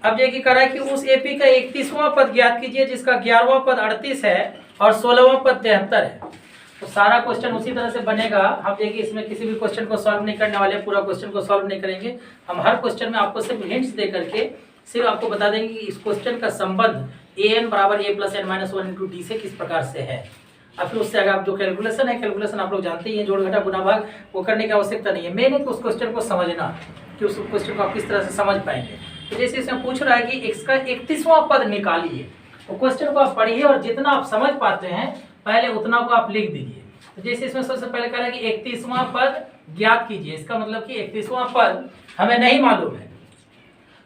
अब देखिए कह रहा है कि उस एपी का 31वां पद ज्ञात कीजिए जिसका 11वां पद 38 है और 16वां पद 73 है। तो सारा क्वेश्चन उसी तरह से बनेगा। हम देखिए इसमें किसी भी क्वेश्चन को सॉल्व नहीं करने वाले, पूरा क्वेश्चन को सॉल्व नहीं करेंगे हम। हर क्वेश्चन में आपको सिर्फ हिंट्स दे करके सिर्फ आपको बता देंगे कि इस क्वेश्चन का संबंध an बराबर a plus n minus 1 into D से किस प्रकार से है। और फिर उससे अगर आप जो कैलकुलेशन है, कैलकुलेशन आप लोग जानते ही हैं, जोड़ घटा गुना भाग, वो करने की आवश्यकता नहीं है। मेन है कि उस क्वेश्चन को समझना, कि उस क्वेश्चन को आप किस तरह से समझ पाएंगे। तो जैसे इसमें पूछ रहा है कि x का 31वां पद निकालिए, तो क्वेश्चन को आप पढ़िए और जितना आप समझ पाते हैं पहले उतना को आप लिख दीजिए। तो जैसे इसमें सबसे पहले कह रहा है कि 31वां पद ज्ञात कीजिए, इसका मतलब कि 31वां पद हमें नहीं मालूम है,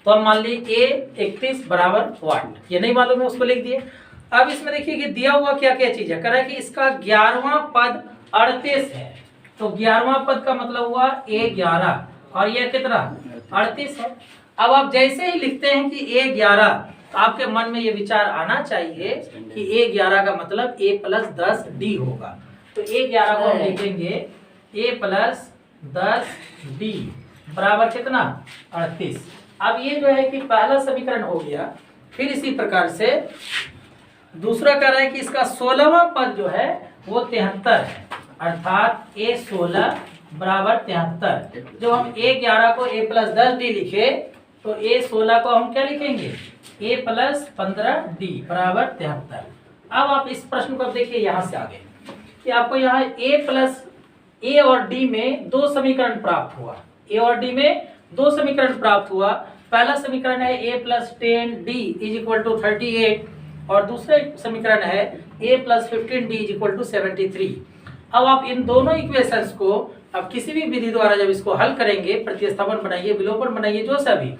तो हम मान ली a 31 बराबर वाट, ये नहीं मालूम है, उसको लिख दिए। अब इसमें देखिए कि दिया हुआ क्या क्या चीज है। कह रहा है कि इसका 11वां पद 38 है, तो 11वां पद का मतलब हुआ a11 और ये कितना 38 है। अब आप जैसे ही लिखते हैं कि a11, तो आपके मन में ये विचार आना चाहिए कि a11 का मतलब a प्लस 10 d होगा। तो a11 को हम लिखेंगे a प्लस 10 d बराबर कितना 38। अब ये जो है कि पहला समीकरण हो गया। फिर इसी प्रकार से दूसरा कह रहा है कि इसका 16वां पद जो है वो 73 है, अर्थात a16 बराबर 73। जो हम a11 को a प्लस 10 डी लिखे तो a16 को हम क्या लिखेंगे a प्लस 15 डी बराबर 73। अब आप इस प्रश्न को देखिए यहाँ से आगे कि आपको यहाँ a और d में दो समीकरण प्राप्त हुआ। a और d में दो समीकरण प्राप्त हुआ। पहला समीकरण है a plus 10d is equal to 38 और दूसरा समीकरण है a plus 15d is equal to 73। अब आप इन दोनों इक्वेशंस को अब किसी भी विधि द्वारा जब इसको हल करेंगे, प्रतिस्थापन बनाइए, विलोपन बनाइए, जो सभी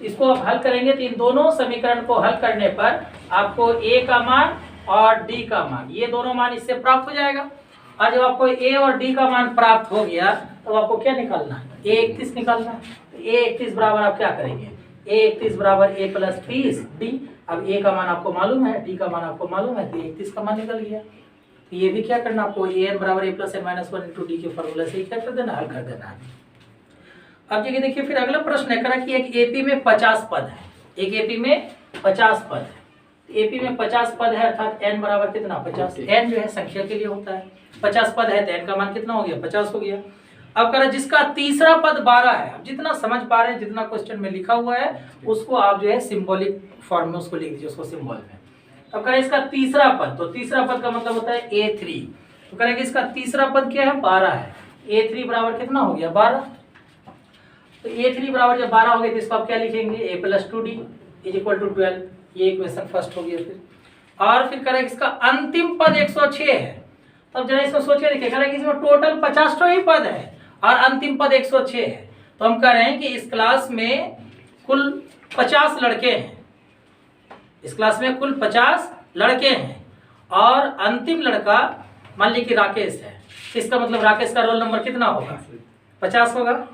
इसको आप हल करेंगे तो इन दोनों समीकरण को हल करने पर आपको a का मान और d का मान, ये दोनों मान इससे प्राप्त हो जाएगा। और जब आपको a और d का मान प्राप्त हो गया तो आपको क्या निकालना है a 31 निकालना है। a 31 बराबर आप क्या करेंगे a 31 बराबर a प्लस 30 d। अब a का मान आपको मालूम है, d का मान आपको मालूम है, तो 31 का मान निकल गया। तो ये भी क्या करना आपको an बराबर a plus n minus 1 into D के फॉर्मूला से क्या कर देना, हल कर देना है। अब देखिए फिर अगला प्रश्न है करा कि एक एपी में 50 पद है, एक एपी में 50 पद है। एपी में 50 पद है अर्थात n बराबर कितना 50। n जो है संख्या के लिए होता है, 50 पद है तो n का मान कितना हो गया 50 हो गया। अब कह जिसका तीसरा पद 12 है। अब जितना समझ पा रहे हैं, जितना क्वेश्चन में लिखा हुआ है उसको आप जो है सिंबॉलिक फॉर्म में उसको लिख दीजिए, उसको सिंबल में। अब कह इसका तीसरा पद, तो तीसरा पद का मतलब होता है a3। तो कह कि इसका तीसरा पद क्या है 12 है। a3 बराबर कितना हो गया 12। तो a3 बराबर जब 12 हो गया तो इसको आप क्या लिखेंगे a plus 2d is equal to 12। ये इक्वेशन फर्स्ट हो गया। फिर और फिर करें इसका अंतिम पद 106 है। तब जरा इसमें सोचिए, देखिए कह रहे हैं कि इसमें टोटल 50 ही पद है और अंतिम पद 106 है। तो हम कह रहे हैं कि इस क्लास में कुल 50 लड़के हैं, इस क्लास में कुल 50 लड़के हैं और अंतिम लड़का मान लीजिए कि राकेश है। इसका मतलब राकेश का रोल नंबर कितना होगा 50 होगा।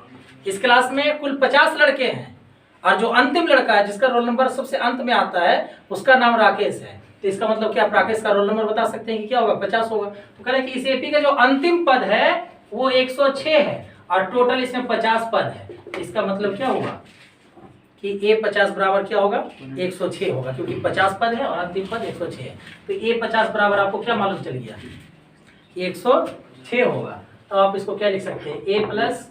इस क्लास में कुल 50 लड़के हैं और जो अंतिम लड़का है जिसका रोल नंबर सबसे अंत में आता है उसका नाम राकेश है। तो इसका मतलब क्या आप राकेश का रोल नंबर बता सकते हैं कि क्या होगा 50 होगा। तो कह रहे हैं कि इस एपी का जो अंतिम पद है वो 106 है और टोटल इसमें 50 पद है। इसका मतलब क्या होगा कि a50 बराबर क्या होगा 106 होगा, क्योंकि 50 पद है और अंतिम पद 106 है। तो a50 बराबर आपको क्या मालूम चल गया 106 होगा। तो आप इसको क्या लिख सकते हैं a प्लस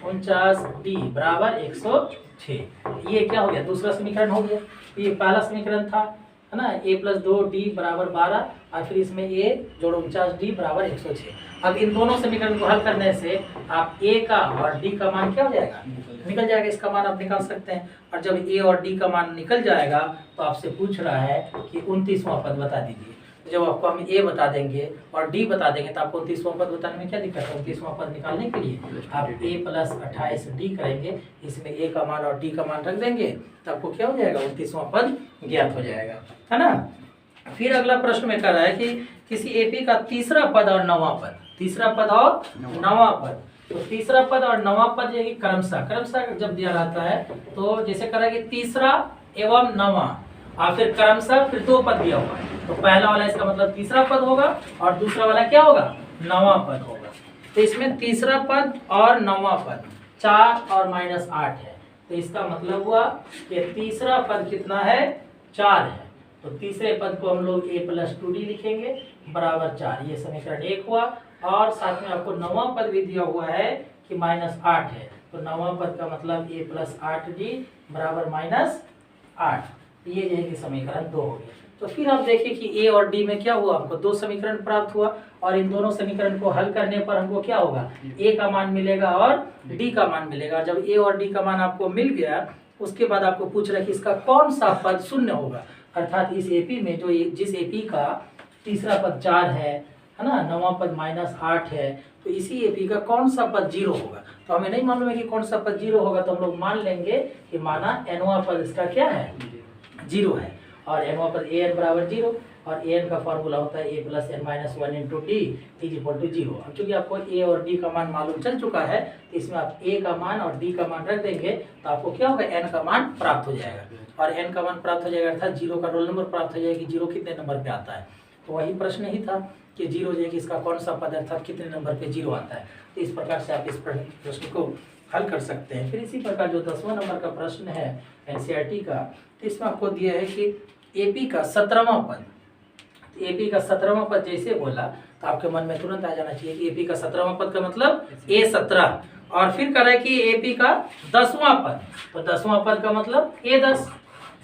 49d बराबर 106। ये क्या हो गया दूसरा समीकरण हो गया। ये पहला समीकरण था है ना a प्लस 2d बराबर 12 और फिर इसमें a जोड़ 49d बराबर 106। अब इन दोनों समीकरण को हल करने से आप a का और d का मान क्या हो जाएगा निकल जाएगा। इसका मान आप निकाल सकते हैं। और जब a और d का मान निकल जाएगा तो आपसे पूछ रहा है कि 29वां पद बता दीजिए। जब आपको हम a बता देंगे और d बता देंगे तो आपको 29वां पद बताने में क्या दिक्कत है। 29वां पद निकालने के लिए आप a प्लस 28d करेंगे, इसमें a का मान और d का मान रख देंगे तो आपको क्या हो जाएगा 29वां पद ज्ञात हो जाएगा, है ना। फिर अगला प्रश्न में कह रहा है कि किसी एपी का तीसरा पद और नौवां पद, तीसरा पद और नौवां पद। तो तीसरा पद और नौवां पद ये क्रमशः जब दिया रहता है तो जैसे कह रहा है कि तीसरा एवं नौवां और फिर क्रमशः फिर दो पद दिया हुआ है। तो पहला वाला इसका मतलब तीसरा पद होगा और दूसरा वाला क्या होगा नौवां पद होगा। तो इसमें तीसरा पद और नौवां पद 4 और -8 है। तो इसका मतलब हुआ कि तीसरा पद कितना है, 4 है। तो तीसरे पद को हम लोग a+2d लिखेंगे बराबर 4। ये समीकरण 1 हुआ। और साथ में आपको 9वां पद भी दिया हुआ है कि -8 है, तो 9वां पद का मतलब a+8d बराबर -8। ये जो है कि समीकरण 2 हो गया। तो फिर आप देखिए कि a और d में क्या हुआ, हमको 2 समीकरण प्राप्त हुआ और इन दोनों समीकरण को हल करने पर हमको क्या होगा, a का मान मिलेगा और d का मान मिलेगा। जब a और d का मान आपको मिल गया, उसके बाद आपको पूछ रहा है कि इसका कौन सा पद शून्य होगा, अर्थात इस एपी में जो जिस एपी का तीसरा पद 4 है ना, 9वां पद -8 है, तो इसी एपी का कौन सा पद 0 होगा। तो हमें नहीं मालूम है कि कौन सा पद 0 होगा, तो हम लोग मान लेंगे कि माना nवां पद इसका क्या है, 0 है। और nवां पद an बराबर 0 और an का फॉर्मूला होता है a + n-1 × d = 0। अब चूंकि आपको a और d का मान मालूम चल चुका है, तो इसमें आप a का मान और d का मान रख देंगे, तो आपको क्या होगा, n का मान प्राप्त हो जाएगा। और n का मान प्राप्त हो जाएगा अर्थात 0 का रोल नंबर प्राप्त हो जाएगा कि 0 कितने नंबर पे आता है। तो वही प्रश्न ही था कि 0 जो है कि इसका कौन सा पद अर्थात कितने नंबर पे 0 आता है। तो इस प्रकार से आप इस प्रश्न को हल कर सकते हैं। फिर इसी प्रकार जो 10वां नंबर का प्रश्न है एनसीईआरटी का, तो इसमें आपको दिया है कि एपी का 17वां पद, एपी का 17वां पद जैसे बोला तो आपके मन में तुरंत आ जाना चाहिए कि एपी का 17वां पद का मतलब A17। और फिर कह रहा है कि एपी का 10वां पद, तो 10वां पद का मतलब A10।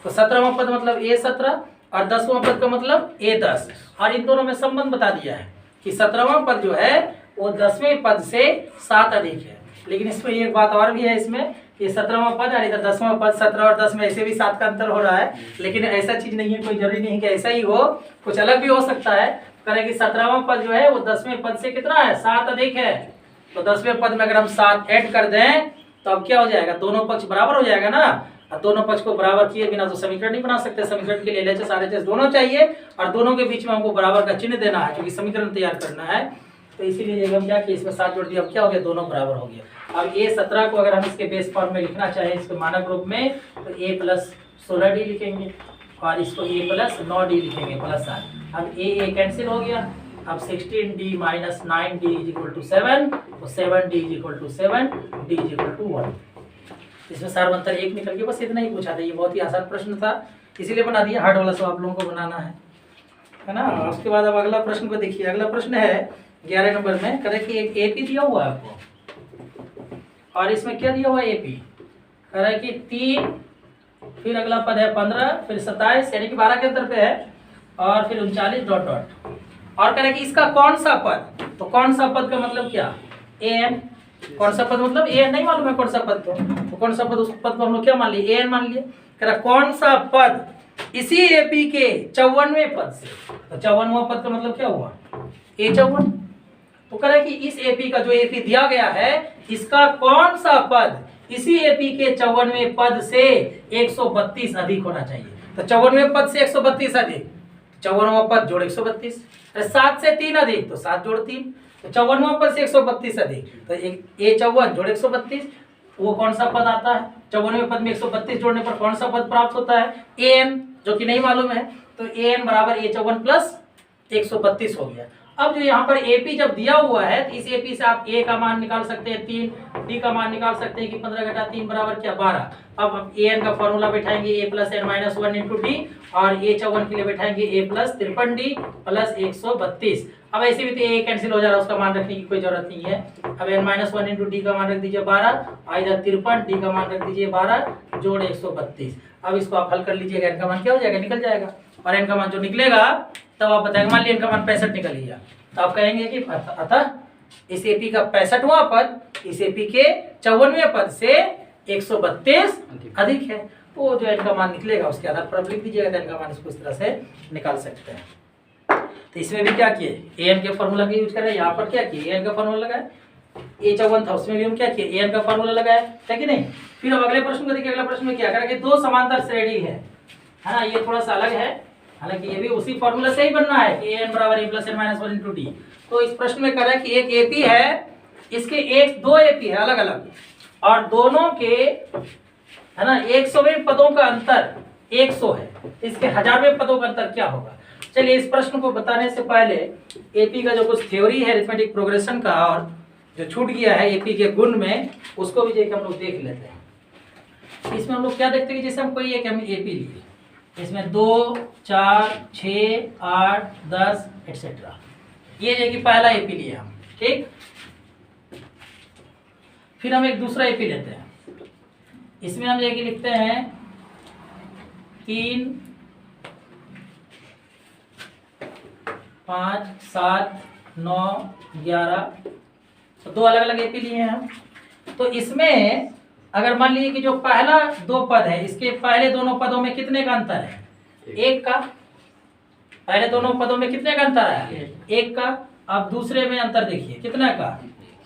तो 17वां पद मतलब A17 और 10वां पद का मतलब A10। और इन दोनों में संबंध बता दिया है कि 17वां पद जो है वो 10वें पद से 7 अधिक है। लेकिन इसमें एक बात और भी है इसमें कि 17वां पद और इधर 10वां पद, 17 और 10 में ऐसे भी 7 का अंतर हो रहा है, लेकिन ऐसा चीज नहीं है, कोई जरूरी नहीं है कि ऐसा ही हो, कुछ अलग भी हो सकता है। करें कि 17वां पद जो है वो 10वें पद से कितना है, 7 अधिक है। तो 10वें पद में अगर हम 7 ऐड कर दें तो अब क्या हो जाएगा, दोनों पक्ष बराबर हो जाएगा ना। और दोनों पक्ष को बराबर किए बिना तो समीकरण नहीं बना सकते। समीकरण के लिए LHS RHS दोनों चाहिए और दोनों के बीच में हमको बराबर का चिन्ह देना है, क्योंकि समीकरण तैयार करना है। तो इसीलिए हम क्या किए, इसमें 7 जोड़ दिया, अब क्या हो गया, दोनों बराबर हो गया। अब A17 को अगर हम इसके बेस फॉर्म में लिखना चाहें इसके मानक रूप में, तो A+16d लिखेंगे और इसको A+9d लिखेंगे +7। अब A कैंसिल हो गया। अब 16d - 9d = 7, तो 7d = 7, d = 1। इसमें सार अंतर 1 निकल के बस इतना ही पूछा था। ये बहुत ही आसान प्रश्न था, इसीलिए बना दिया। हार्ड वाला सब आप लोगों को बनाना है ना। उसके बाद अब अगला प्रश्न को देखिए। अगला प्रश्न है 11 नंबर में, कह रहे कि एक एपी दिया हुआ है आपको और इसमें क्या दिया हुआ है, एपी कह रहा है कि 3, फिर अगला पद है 15, फिर 27 यानी कि 12 के अंतर पे है, और फिर 39 डॉट डॉट। और कह रहे कि इसका कौन सा पद, तो कौन सा पद का मतलब क्या, an। कौन सा पद मतलब an नहीं मालूम है कौन सा पद, तो कौन सा पद, उस पद को हम लोग क्या मान लिए, an मान लिए। कह रहा कौन सा पद इसी एपी के 54वें पद से, तो 54वां पद का मतलब क्या हुआ, A54। तो कह रहा है कि इस एपी का जो एपी दिया गया है, इसका कौन सा पद इसी एपी के 54वें पद से 132 अधिक होना चाहिए। तो 54वें पद से 132 अधिक, 54वां पद जोड़ 132, 7 से 3 अधिक तो 7 जोड़ 3, तो 54वां पद से 132 अधिक, तो A54 जोड़ 132, वो कौन सा पद आता है, 54वें पद में 132 जोड़ने पर कौन सा पद प्राप्त होता है, an, जो कि नहीं मालूम है। तो an बराबर A54 प्लस 132 हो गया। अब जो यहाँ पर एपी जब दिया हुआ है, तो इस एपी से आप a का मान निकाल सकते हैं 3, d का मान निकाल सकते हैं कि 15 घटा 3 बराबर क्या 12। अब an का फॉर्मूला बैठाएंगे a + n - 1 × d, और A54 के लिए बैठाएंगे a + 53d + 132। अब ऐसे भी तो a कैंसिल हो जा रहा है, उसका मान रखने की कोई जरूरत नहीं है। अब n - 1 × d का मान रख दीजिए 12, इधर 53, d का मान रख दीजिए 12 जोड़ 132। अब इसको आप हल कर लीजिएगा, n का मान क्या हो जाएगा, निकल जाएगा। और n का मान जो निकलेगा तब आप बताएंगे, मान लीजिए n का मान 65 निकल गया, तो आप कहेंगे कि अतः इस एपी का 65वां पद इस एपी के 54वें पद से 132 अधिक है। तो जो n का मान निकलेगा उसके आधार पर आप लिख दीजिएगा, n का मान इसको इस तरह से निकाल सकते हैं। तो इसमें भी क्या किए, an के फॉर्मूला का यूज करें। यहाँ पर क्या किए, an का फॉर्मूला लगाए, A54 था उसमें भी हम क्या किए, an का फॉर्मूला लगाए, है कि नहीं। फिर अब अगले प्रश्न को देखिए। अगला प्रश्न में क्या करें कि 2 समांतर श्रेणी है ना, ये थोड़ा सा अलग है, हालांकि ये भी उसी फॉर्मूला से ही बनना है कि an बराबर a + n - 1 × d। तो इस प्रश्न में कह रहा है कि एक एपी है, इसके 2 एपी है अलग अलग, और दोनों के है ना 100वें पदों का अंतर 100 है, इसके 1000वें पदों का अंतर क्या होगा। चलिए इस प्रश्न को बताने से पहले एपी का जो कुछ थ्योरी है अरिथमेटिक प्रोग्रेशन का, और जो छूट गया है एपी के गुण में, उसको भी हम लोग देख लेते हैं। इसमें हम लोग क्या देखते हैं कि जैसे हम कोई एक हम एपी लिए, इसमें 2, 4, 6, 8, 10 एटसेट्रा, ये जो कि पहला एपी लिए हम, ठीक। फिर हम एक दूसरा एपी लेते हैं, इसमें हम ये लिखते हैं 3, 5, 7, 9, 11, तो 2 अलग अलग एपी लिए हैं हम। तो इसमें अगर मान लीजिए कि जो पहला 2 पद है, इसके पहले दोनों पदों में कितने का अंतर है? 1 का। पहले दोनों पदों में कितने का अंतर है? 1 का। अब दूसरे में अंतर देखिए कितना का?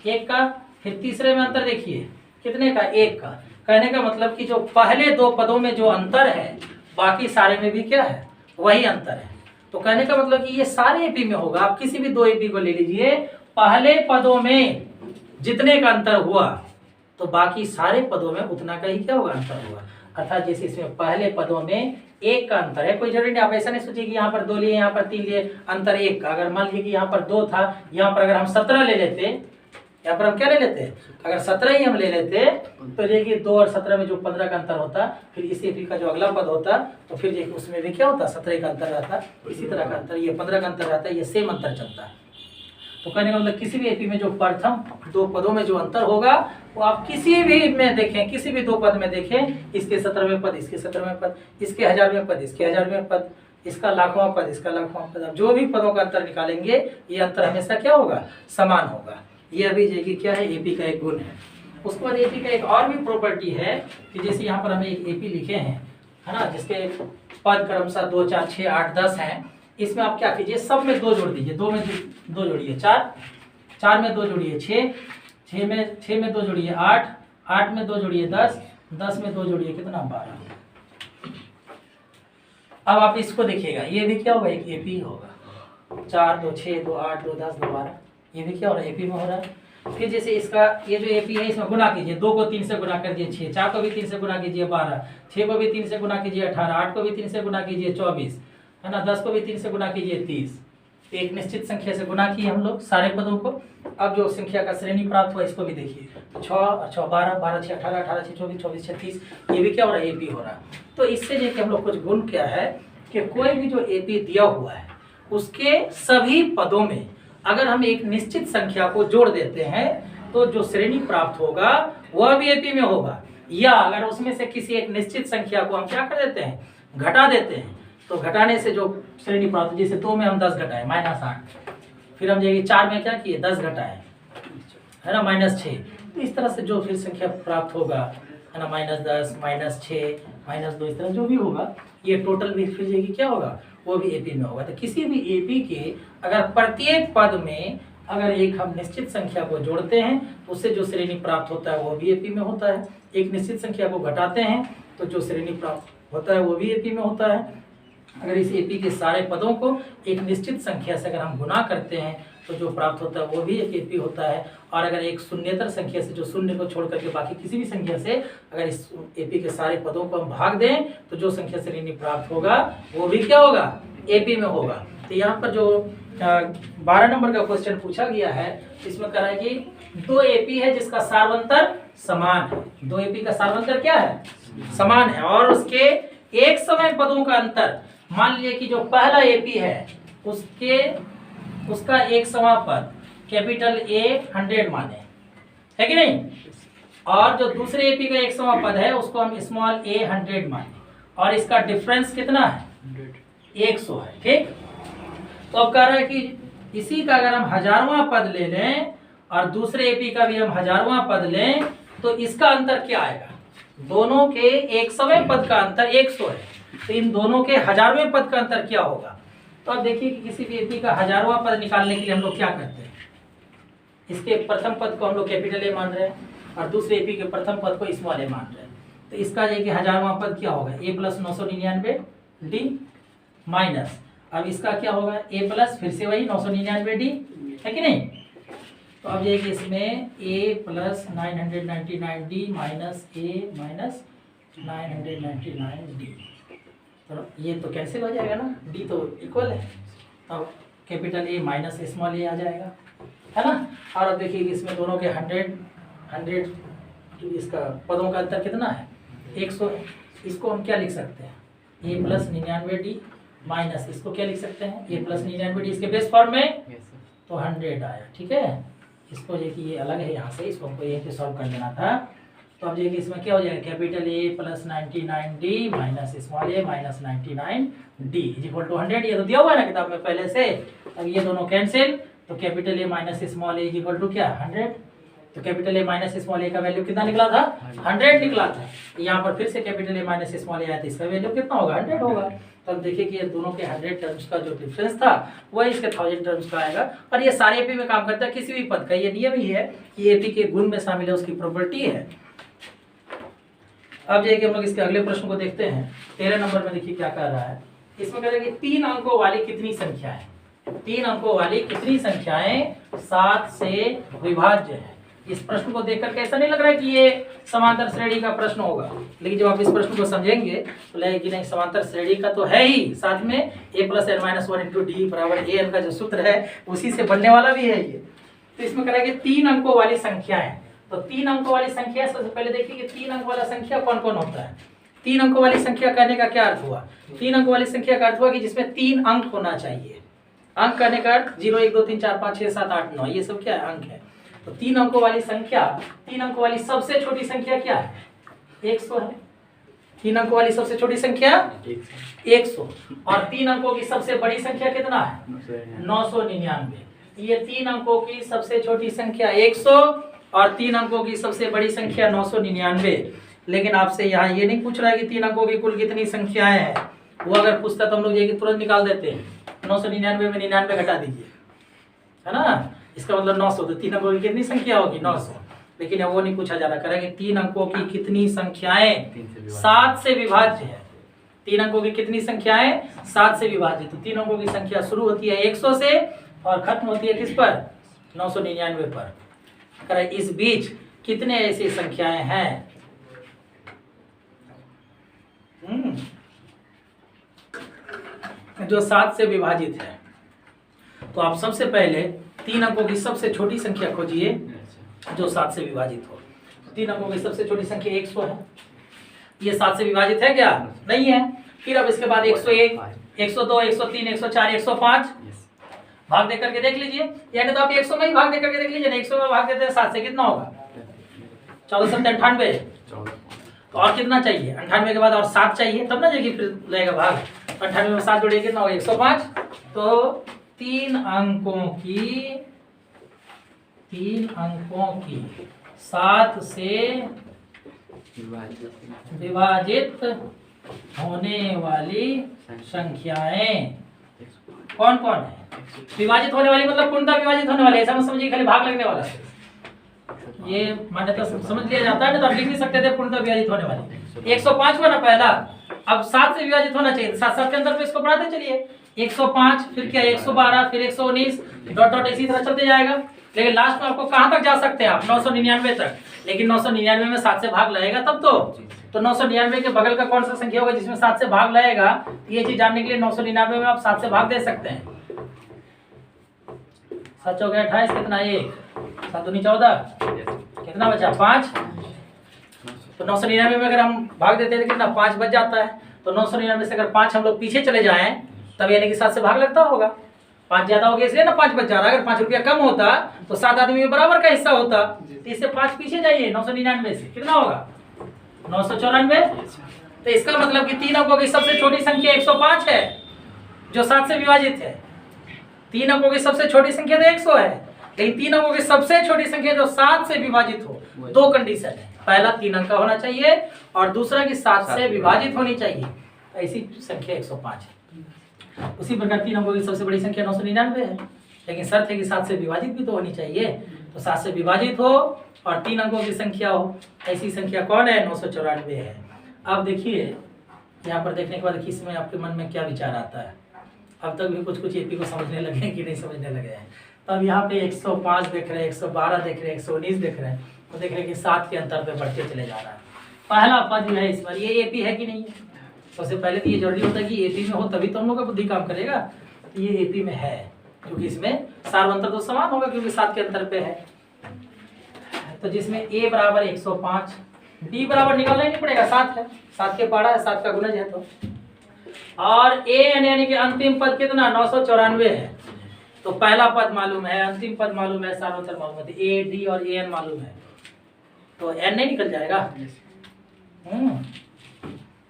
1 का। फिर तीसरे में अंतर देखिए कितने का? 1 का। कहने का मतलब कि जो पहले 2 पदों में जो अंतर है, बाकी सारे में भी क्या है? वही अंतर है। तो कहने का मतलब कि ये सारे एपी में होगा। आप किसी भी 2 एपी को ले लीजिए, पहले पदों में जितने का अंतर हुआ तो बाकी सारे पदों में उतना का ही क्या होगा? अंतर होगा। अर्थात जैसे इसमें पहले पदों में 1 का अंतर है, कोई जरूरी नहीं, आप ऐसा नहीं सोचिए कि यहाँ पर 2 लिए, यहाँ पर 3 लिए, अंतर 1 का। अगर मान लीजिए कि यहाँ पर 2 था, यहाँ पर अगर हम 17 ले लेते, यहाँ पर हम क्या ले लेते? अगर 17 ही हम ले लेते तो देखिए 2 और 17 में जो 15 का अंतर होता, फिर इस एपी का जो अगला पद होता तो फिर देखिए उसमें भी क्या होता? 17 का अंतर रहता। इसी तरह का अंतर ये 15 का अंतर रहता है, ये सेम अंतर चलता है। तो कहने का मतलब किसी भी एपी में जो प्रथम 2 पदों में जो अंतर होगा वो आप किसी भी में देखें, किसी भी 2 पद में देखें, इसके 17वें पद, इसके 17वें पद, इसके 1000वें पद, इसके 1000वें पद, इसका लाखवां पद, इसका लाखवां पद, अब जो भी पदों का अंतर निकालेंगे ये अंतर हमेशा क्या होगा? समान होगा। ये अभी देखिए क्या है? एपी का एक गुण है। उसके बाद एपी का एक और भी प्रॉपर्टी है कि जैसे यहाँ पर हमें एक एपी लिखे हैं, है ना, जिसके पद क्रमशः 2, 4, 6, 8, 10 हैं। इसमें आप क्या कीजिए? सब में 2 जोड़ दीजिए। 2 में 2 जोड़िए 4, 4 में 2 जोड़िए 6, 6 में 2 जोड़िए 8, 8 में 2 जोड़िए 10, 10 में 2 जोड़िए कितना? 12। अब आप इसको देखिएगा, ये भी क्या होगा? एक एपी होगा। 4, 2, 6, 2, 8, 2, 10, 2, 12, ये भी क्या हो रहा है? एपी में हो रहा है। फिर जैसे इसका ये जो एपी है इसमें गुना कीजिए, 2 को 3 से गुना कर दिए 6, 4 को भी 3 से गुना कीजिए 12, 6 को भी 3 से गुना कीजिए 18, 8 को भी 3 से गुना कीजिए 24, है ना, 10 को भी 3 से गुना कीजिए 30। तो एक निश्चित संख्या से गुना किए हम लोग सारे पदों को। अब जो संख्या का श्रेणी प्राप्त हुआ इसको भी देखिए, 6 और 6 12, 12 6 18, 18 6 24, 24 6 30, ये भी क्या हो रहा है? एपी हो रहा है। तो इससे देखिए हम लोग कुछ गुण क्या है कि कोई भी जो एपी दिया हुआ है उसके सभी पदों में अगर हम एक निश्चित संख्या को जोड़ देते हैं तो जो श्रेणी प्राप्त होगा वह भी एपी में होगा। या अगर उसमें से किसी एक निश्चित संख्या को हम क्या कर देते हैं? घटा देते हैं, तो घटाने से जो श्रेणी प्राप्त, जैसे 2 में हम 10 घटाए -8, फिर हम जाएंगे 4 में क्या किए? 10 घटाए, है ना, -6। तो इस तरह से जो फिर संख्या प्राप्त होगा, है ना, -10, -6, -2, इस तरह जो भी होगा ये टोटल भी फिर जाएगी क्या होगा? वो भी एपी में होगा। तो किसी भी एपी के अगर प्रत्येक पद में अगर एक हम निश्चित संख्या को जोड़ते हैं तो उससे जो श्रेणी प्राप्त होता है वो भी एपी में होता है। एक निश्चित संख्या को घटाते हैं तो जो श्रेणी प्राप्त होता है वो भी एपी में होता है। अगर इस एपी के सारे पदों को एक निश्चित संख्या से अगर हम गुना करते हैं तो जो प्राप्त होता है वो भी एक एपी होता है। और अगर एक शून्येतर संख्या से, जो शून्य को छोड़ करके बाकी किसी भी संख्या से अगर इस एपी के सारे पदों को हम भाग दें तो जो संख्या श्रेणी प्राप्त होगा वो भी क्या होगा? एपी में होगा। तो यहाँ पर जो 12 नंबर का क्वेश्चन पूछा गया है इसमें कह रहा है कि 2 एपी है जिसका सार्वंतर समान है। 2 एपी का सार्वंतर क्या है? समान है। और उसके एक समय पदों का अंतर, मान लीजिए कि जो पहला एपी है उसका एक समा पद कैपिटल ए 100 माने, है कि नहीं, और जो दूसरे एपी का एक समा पद है उसको हम स्मॉल a 100 माने, और इसका डिफरेंस कितना है? 100 है, ठीक। तो अब कह रहा है कि इसी का अगर हम 1000वां पद ले लें और दूसरे एपी का भी हम 1000वां पद लें तो इसका अंतर क्या आएगा? दोनों के 100वें पद का अंतर 100 है, तो इन दोनों के 1000वें पद का अंतर क्या होगा? तो अब देखिए कि किसी भी एपी का 1000वां पद निकालने के लिए हम लोग क्या करते हैं? इसके प्रथम पद को हम लोग कैपिटल ए मान रहे हैं और दूसरे एपी के प्रथम पद को स्मॉल ए मान रहे हैं। तो इसका जो कि 1000वां पद क्या होगा? a + 999 d माइनस, अब इसका क्या होगा? a प्लस फिर से वही 999 d, है कि नहीं। तो अब ये कि इसमें a + 999 d minus a minus 999 d, तो ये तो कैंसिल हो जाएगा ना, d तो इक्वल है, अब capital A minus small a आ जाएगा, है ना। और अब देखिए इसमें दोनों के 100 इसका पदों का अंतर कितना है? 100, इसको हम क्या लिख सकते हैं, a प्लस 99d माइनस इसको क्या लिख सकते हैं, a प्लस 99d, इसके बेस फॉर्म में तो 100 आया। ठीक है, इसको देखिए ये अलग है यहाँ से, इसको हमको ये सॉल्व कर लेना था। तो अब देखिए इसमें क्या हो जाएगा, capital A plus 99d minus small a minus 99d equal to 100। ये तो दिया हुआ है ना किताब में पहले से। अब ये दोनों कैंसिल, तो capital A minus small a equal to क्या 100। तो capital A minus small a का वैल्यू कितना निकला था, 100 निकला था। यहाँ पर फिर से capital A minus small a आया तो इसका वैल्यू कितना होगा, 100 होगा। तो अब देखिए कि ये दोनों के 100 टर्म्स का जो डिफरेंस था वही इसके 1000 टर्म्स का आएगा। और ये सारे एपी में काम करता है, किसी भी पद का ये नियम ही है कि एपी के गुण में शामिल है, उसकी प्रॉपर्टी है। अब देखिए हम लोग इसके अगले प्रश्न को देखते हैं। 13 नंबर में देखिए क्या कर रहा है, इसमें कह रहा है कि 3 अंकों वाली कितनी संख्या है, 3 अंकों वाली कितनी संख्याएं 7 से विभाज्य है। इस प्रश्न को देखकर कैसा नहीं लग रहा है कि ये समांतर श्रेणी का प्रश्न होगा, लेकिन जब आप इस प्रश्न को समझेंगे तो लगेगा कि नहीं समांतर श्रेणी का तो है ही, साथ में a plus n minus 1 into D बराबर ए एन का जो सूत्र है उसी से बनने वाला भी है ये। तो इसमें कह रहा है कि 3 अंकों वाली संख्या है। तो 3 अंकों वाली संख्या, सबसे पहले देखिए कि 3 अंक वाला संख्या कौन कौन होता है। 3 अंकों वाली संख्या कहने का क्या अर्थ हुआ, 3 अंकों वाली संख्या का अर्थ हुआ कि जिसमें 3 अंक होना चाहिए। अंक कहने का अर्थ 0 1 2 3 4 5 6 7 8 9 ये सब क्या है, अंक है। तो 3 अंकों वाली संख्या, 3 अंकों वाली सबसे छोटी संख्या क्या है, 100 है। 3 अंकों वाली सबसे छोटी संख्या 100 और 3 अंकों की सबसे बड़ी संख्या कितना है, 999। ये 3 अंकों की सबसे छोटी संख्या 100 और 3 अंकों की सबसे बड़ी संख्या 999। लेकिन आपसे यहाँ ये नहीं पूछ रहा है कि 3 अंकों की कुल कितनी संख्याएं हैं, वो अगर पूछता तो हम लोग ये तुरंत निकाल देते हैं, 999 में 99 घटा दीजिए, है ना, इसका मतलब 900। तो 3 अंकों की कितनी संख्या होगी, 900। लेकिन वो नहीं पूछा जा रहा, करेंगे 3 अंकों की कितनी संख्याएं 7 से विभाज्य है। 3 अंकों की कितनी संख्याएं 7 से विभाज्य। तो 3 अंकों की संख्या शुरू होती है 100 से और खत्म होती है किस पर, 999 पर। करें इस बीच कितने ऐसी संख्याएं हैं, जो 7 से विभाजित है। तो आप सबसे पहले 3 अंकों की सबसे छोटी संख्या खोजिए जो 7 से विभाजित हो। 3 अंकों की सबसे छोटी संख्या 100 है, ये 7 से विभाजित है क्या, नहीं है। फिर अब इसके बाद 101, 102, 103, 104, 105 भाग दे करके देख लीजिए, यानी तो आप 100 में ही भाग दे करके देख लीजिए ना। 100 में भाग देते हैं 7 से कितना होगा, 14 7 98। तो और कितना चाहिए, 98 के बाद और 7 चाहिए तब ना जाएगी फिर लगेगा भाग। 98 में 7 जोड़िए कितना होगा, 105। तो 3 अंकों की 7 से विभाजित होने वाली संख्याएं कौन कौन है। विभाजित होने वाली मतलब पूर्णतः विभाजित होने वाली, ऐसा मत समझिए खाली भाग लगने वाला है। ये मान्यता समझ लिया जाता है ना, तो आप लिख नहीं सकते थे पूर्णतः विभाजित होने वाली। 105 को ना पहला, अब 7 से विभाजित होना चाहिए, 7 के अंदर पे इसको बढ़ाते चलिए। 105 फिर क्या 112 फिर 119 डॉट डॉट इसी तरह चलते जाएगा। लेकिन लास्ट में आपको कहां तक जा सकते हैं आप, 999 तक। लेकिन 999 में 7 से भाग लगेगा तब तो 999 के बगल का कौन सा संख्या होगा जिसमें 7 से भाग लगेगा। ये चीज जानने के लिए 999 में आप 7 से भाग दे सकते हैं। 7 चौके 28 कितना, 1 7 दूनी 14 कितना बचा 5। तो 999 में अगर हम भाग देते हैं तो कितना 5 बच जाता है। तो 999 से अगर 5 हम लोग पीछे चले जाएं तब यानी कि 7 से भाग लगता होगा। 5 ज्यादा हो गया इसलिए ना 5 बच जा रहा है। अगर 5 रुपया कम होता तो 7 आदमी में बराबर का हिस्सा होता। तो इससे 5 पीछे जाइए, 999 से कितना होगा 994। तो इसका मतलब कि 3 अंकों की सबसे छोटी संख्या 105 है जो 7 से विभाजित है। 3 अंकों की सबसे छोटी संख्या तो 100 है, लेकिन 3 अंकों की सबसे छोटी संख्या जो 7 से विभाजित हो, 2 कंडीशन है। पहला 3 अंक का होना चाहिए और दूसरा कि 7 से विभाजित होनी चाहिए। ऐसी संख्या 105 है। उसी प्रकार 3 अंकों की सबसे बड़ी संख्या 999 है, लेकिन शर्त है कि 7 से विभाजित भी तो होनी चाहिए। तो 7 से विभाजित हो और 3 अंकों की संख्या हो, ऐसी संख्या कौन है 994 है। अब देखिए यहाँ पर देखने के बाद देखिए इसमें आपके मन में क्या विचार आता है। अब तक भी कुछ एपी को समझने लगे कि नहीं समझने लगे हैं। तो अब यहाँ पे 105 देख रहे हैं, 112 देख रहे हैं, 119 देख रहे हैं, तो देख रहे हैं कि 7 के अंतर पे बढ़ते चले जा रहा है। पहला पद जो है इस बार ये एपी है कि नहीं है। सबसे पहले तो ये जरूरी होता है कि एपी में हो तभी तो हम लोग का बुद्धि काम करेगा। तो ये एपी में है क्योंकि इसमें सार्वंतर तो समान होगा क्योंकि 7 के अंतर पे है। तो जिसमें a बराबर 105, डी बराबर निकालना ही नहीं पड़ेगा, 7 है, 7 के पहाड़ा है, 7 का गुणज है तो। और ए एन यानी कि अंतिम पद कितना 994 है, तो पहला पद मालूम है, अंतिम पद मालूम है, सार्वत्तर मालूम है, ए डी और ए एन मालूम है, तो एन नहीं निकल जाएगा।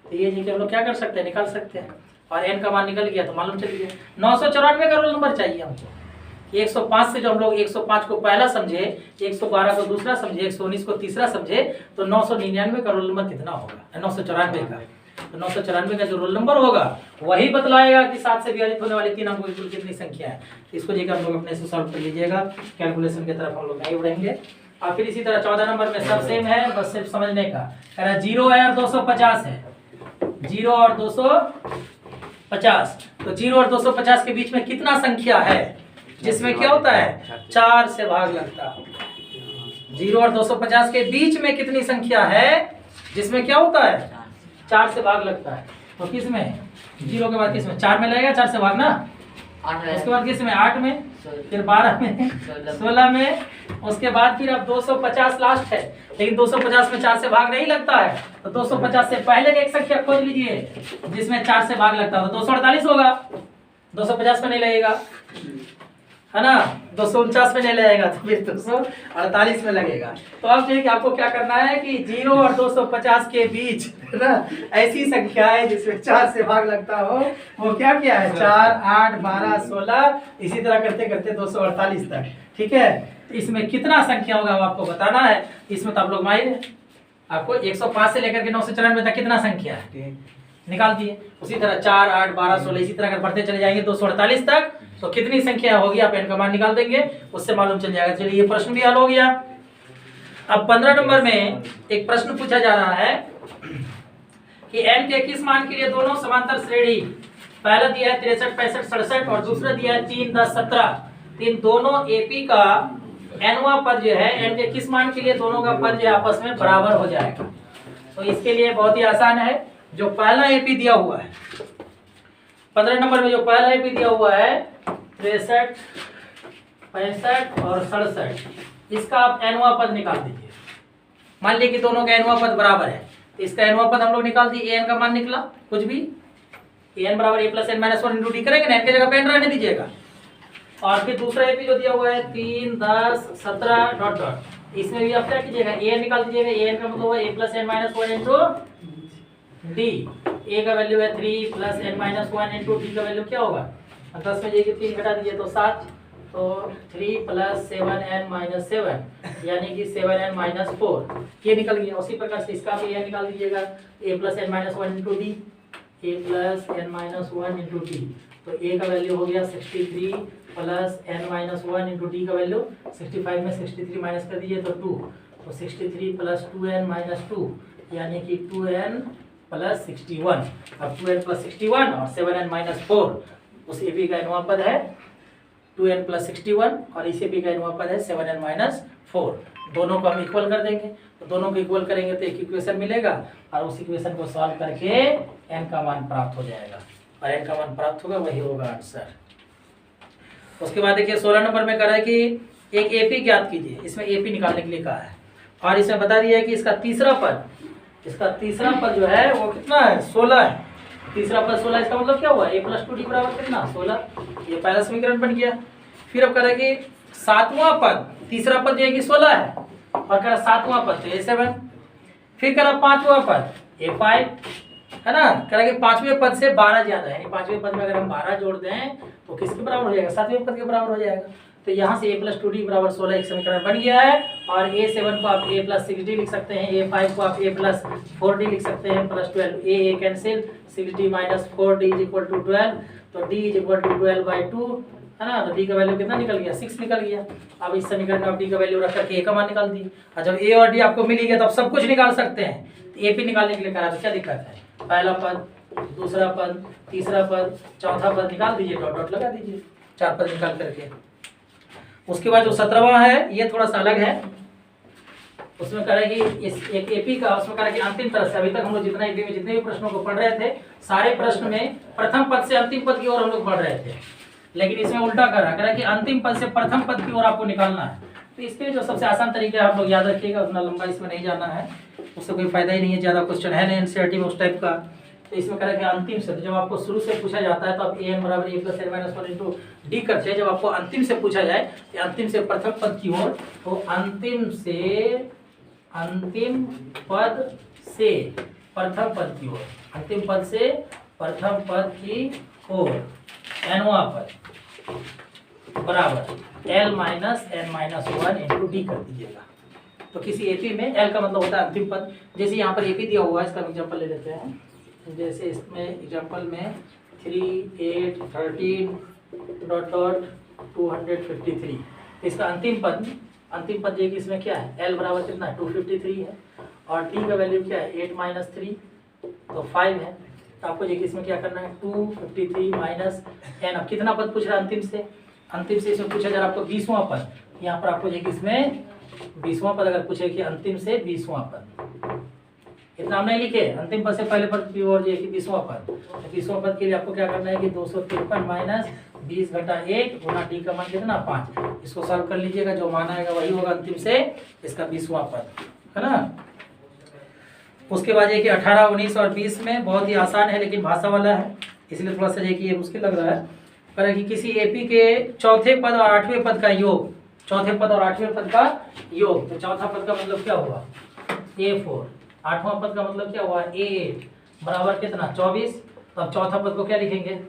तो ये जी हम लोग क्या कर सकते हैं, निकाल सकते हैं, और एन का मान निकल गया तो मालूम चल गया। 994 का रोल नंबर चाहिए हमको। 105 से जो हम लोग 105 को पहला समझे, 112 को दूसरा समझे, 119 को तीसरा समझे, तो 999 का रोल नंबर कितना होगा, 994 का। तो 994 का जो रोल नंबर होगा वही बतलाएगा कि 7 से विभाजित होने वाली 3 अंकों की कुल कितनी संख्या है। तो इसको लेकर हम लोग अपने से सॉल्व कर लीजिएगा, कैलकुलेशन की तरफ हम लोग नहीं बढ़ेंगे। और फिर इसी तरह 14 नंबर में सब सेम है, बस सिर्फ समझने का। कह रहा 0 है और 250 है, 0 और 250, तो 0 और 250 के बीच में कितना संख्या है जिसमें क्या होता है 4 से भाग लगता है। 0 और 250 के बीच में कितनी संख्या है जिसमें क्या होता है 4 से भाग लगता है। तो किस में 0 के बाद किस में 4 में लगेगा, 4 से भागना, उसके बाद किस में 8 में, फिर 12 में, 16 में, उसके बाद फिर अब 250 लास्ट है, लेकिन 250 में 4 से भाग नहीं लगता है, तो 250 से पहले एक संख्या खोज लीजिए जिसमें 4 से भाग लगता है, तो 248 होगा। 250 में नहीं लगेगा है ना, 249 में नहीं लगेगा, तो फिर 248 में लगेगा। तो अब देखिए आपको क्या करना है कि 0 और 250 के बीच है ना ऐसी संख्या है जिसमें 4 से भाग लगता हो, वो क्या क्या है 4, 8, 12, 16, इसी तरह करते करते 248 तक। ठीक है, तो इसमें कितना संख्या होगा वो आपको बताना है। इसमें तो आप लोग माहिर है, आपको 105 से लेकर के 994 तक कितना संख्या है निकाल दिए। उसी तरह 4, 8, 12, 16 इसी तरह अगर बढ़ते चले जाएंगे 248 तक, तो कितनी संख्या होगी आप एन का मान निकाल देंगे, उससे मालूम चल जाएगा। चलिए ये प्रश्न भी हल हो गया। अब 15 नंबर में एक प्रश्न पूछा जा रहा है कि एन के किस मान के लिए दोनों समांतर श्रेणी, पहला दिया है 63, 65, 67 और दूसरा दिया है 3, 10, 17, इन दोनों एपी का एनवा पद जो है एन के किस मान के लिए दोनों का पद जो आपस में बराबर हो जाएगा। तो इसके लिए बहुत ही आसान है, जो पहला एपी दिया हुआ है 15 नंबर में, जो पहला एपी दिया हुआ है 63, 65 और 67, इसका आप एनवा पद निकाल दीजिए। मान लीजिए कि दोनों का एनवा पद बराबर है, तो इसका एनवा पद हम लोग निकाल दिए। एन का मान निकला कुछ भी, एन बराबर A plus N minus 1 into D करेंगे ना, एन की जगह पे एन रहने दीजिएगा। और फिर दूसरा एपी जो दिया हुआ है 3, 10, 17 डॉट डॉट, इसमें भी आप क्या कीजिएगा ए निकाल दीजिएगा। ए का मतलब है A plus N minus 1 into D, A का वैल्यू है 3 plus N minus 1 into D का वैल्यू क्या होगा 10 में जाइए 3 घटा दीजिए तो 7, तो 3 प्लस 7n माइनस 7 यानी कि 7n माइनस 4 ये निकल गया। उसी प्रकार से इसका भी ये निकाल दीजिएगा a plus N minus 1 into D, A plus N minus 1 into D, तो a का वैल्यू हो गया 63 plus N minus 1 into D का वैल्यू 65 में 63 माइनस कर दीजिए तो 2, तो 63 प्लस 2n माइनस 2 यानी कि 2n प्लस 61। अब 2n प्लस 61 और 7n माइनस 4 उस एपी का एनवा पद है 2n प्लस 61 और इस एपी का एनवा पद है 7n माइनस 4। दोनों को हम इक्वल कर देंगे, तो दोनों को इक्वल करेंगे तो एक इक्वेशन मिलेगा और उस इक्वेशन को सॉल्व करके n का मान प्राप्त हो जाएगा और n का मान प्राप्त होगा वही होगा आंसर। उसके बाद देखिए 16 नंबर में कह रहा है कि एक एपी ज्ञात कीजिए। इसमें एपी निकालने के लिए कहा है और इसमें बता दिया है कि इसका तीसरा पद जो है वो कितना है 16 है। तीसरा पद 16, इसका मतलब क्या हुआ a प्लस 2d बराबर कितना 16, ये पहला समीकरण बन गया। फिर अब कह रहा है कि सातवां पद, तीसरा पद जो है कि 16 है और कह रहा सातवां पद तो a7, फिर कह रहा पांचवा पद a5 है ना। कह रहा कि पांचवें पद से 12 ज्यादा है, यानी पांचवें पद में अगर हम 12 जोड़ दें तो किसके बराबर हो जाएगा सातवें पद के बराबर हो जाएगा। तो यहाँ से a प्लस 2d बराबर 16 एक समीकरण बन गया है और a7 को आप a प्लस 6d लिख सकते हैं, a5 को आप a प्लस 4d लिख सकते हैं, plus 12 a cancel 6d minus 4d is equal to 12, तो d इज इक्वल टू 12/2 है ना। तो d का वैल्यू कितना निकल गया 6 निकल गया। अब इस समीकरण में आप d का वैल्यू रख करके a का मान निकाल दिए और जब a और d आपको मिल गया तो आप सब कुछ निकाल सकते हैं। तो AP निकालने के लिए कहा तो क्या दिक्कत है, पहला पद, दूसरा पद, तीसरा पद, चौथा पद निकाल दीजिए, डॉट डॉट लगा दीजिए 4 पद निकाल करके। उसके बाद जो 17वां है ये थोड़ा सा अलग है, उसमें कह रहा है कि इस एक एपी का उसमें कह रहा है कि अंतिम तरह से अभी तक हम लोग जितना एपी में जितने भी प्रश्नों को पढ़ रहे थे सारे प्रश्न में प्रथम पद से अंतिम पद की ओर हम लोग बढ़ रहे थे, लेकिन इसमें उल्टा कर रहा है कि अंतिम पद से प्रथम पद की ओर आपको निकालना है। तो इसके जो सबसे आसान तरीका आप लोग याद रखिएगा, उतना लंबा इसमें नहीं जाना है, उससे कोई फायदा ही नहीं है, ज़्यादा क्वेश्चन है नहीं एनसीईआरटी में उस टाइप का। तो इसमें करेंगे अंतिम से, तो जब आपको शुरू से पूछा जाता है तो आप an बराबर a plus n minus 1 into D करते हैं। जब आपको अंतिम से पूछा जाए कि अंतिम से प्रथम पद की ओर, तो अंतिम से अंतिम पद से प्रथम पद की ओर, अंतिम पद से प्रथम पद की ओर nवां पद बराबर l minus n minus 1 into D कर दीजिएगा। तो किसी एपी में l का मतलब होता है अंतिम पद। जैसे यहाँ पर एपी दिया हुआ है, इसका एग्जांपल ले लेते हैं। जैसे इसमें एग्जांपल में 3 8 13 डॉट डॉट 253, इसका अंतिम पद देखिए इसमें क्या है, l बराबर कितना है 253 है, और d का वैल्यू क्या है 8 माइनस 3 तो 5 है। तो आपको देखिए इसमें क्या करना है 253 माइनस n। अब कितना पद पूछ रहा है अंतिम से इसमें पूछा जा रहा है आपको 20वां पद। यहाँ पर आपको देखिए इसमें 20वां पद अगर पूछे कि अंतिम से 20वां पद, इतना हम नहीं लिखे, अंतिम पद से पहले पद की ओर देखिए 20वां पद। तो 20वां पद के लिए आपको क्या करना है कि 253 माइनस 20 घटा 1 गुना डी का मान कितना 5। इसको सॉल्व कर लीजिएगा, जो मान आएगा वही होगा अंतिम से इसका 20वां पद, है ना। उसके बाद ये कि 18 19 और 20 में बहुत ही आसान है, लेकिन भाषा वाला है इसलिए थोड़ा सा ये मुश्किल लग रहा है। पर कि किसी एपी के चौथे पद और 8वें पद का योग, चौथे पद और 8वें पद का योग, तो चौथा पद का मतलब क्या हुआ a4, 8वां पद का मतलब क्या हुआ a8 बराबर कितना 24। तो अब चौथा पद को क्या लिखेंगे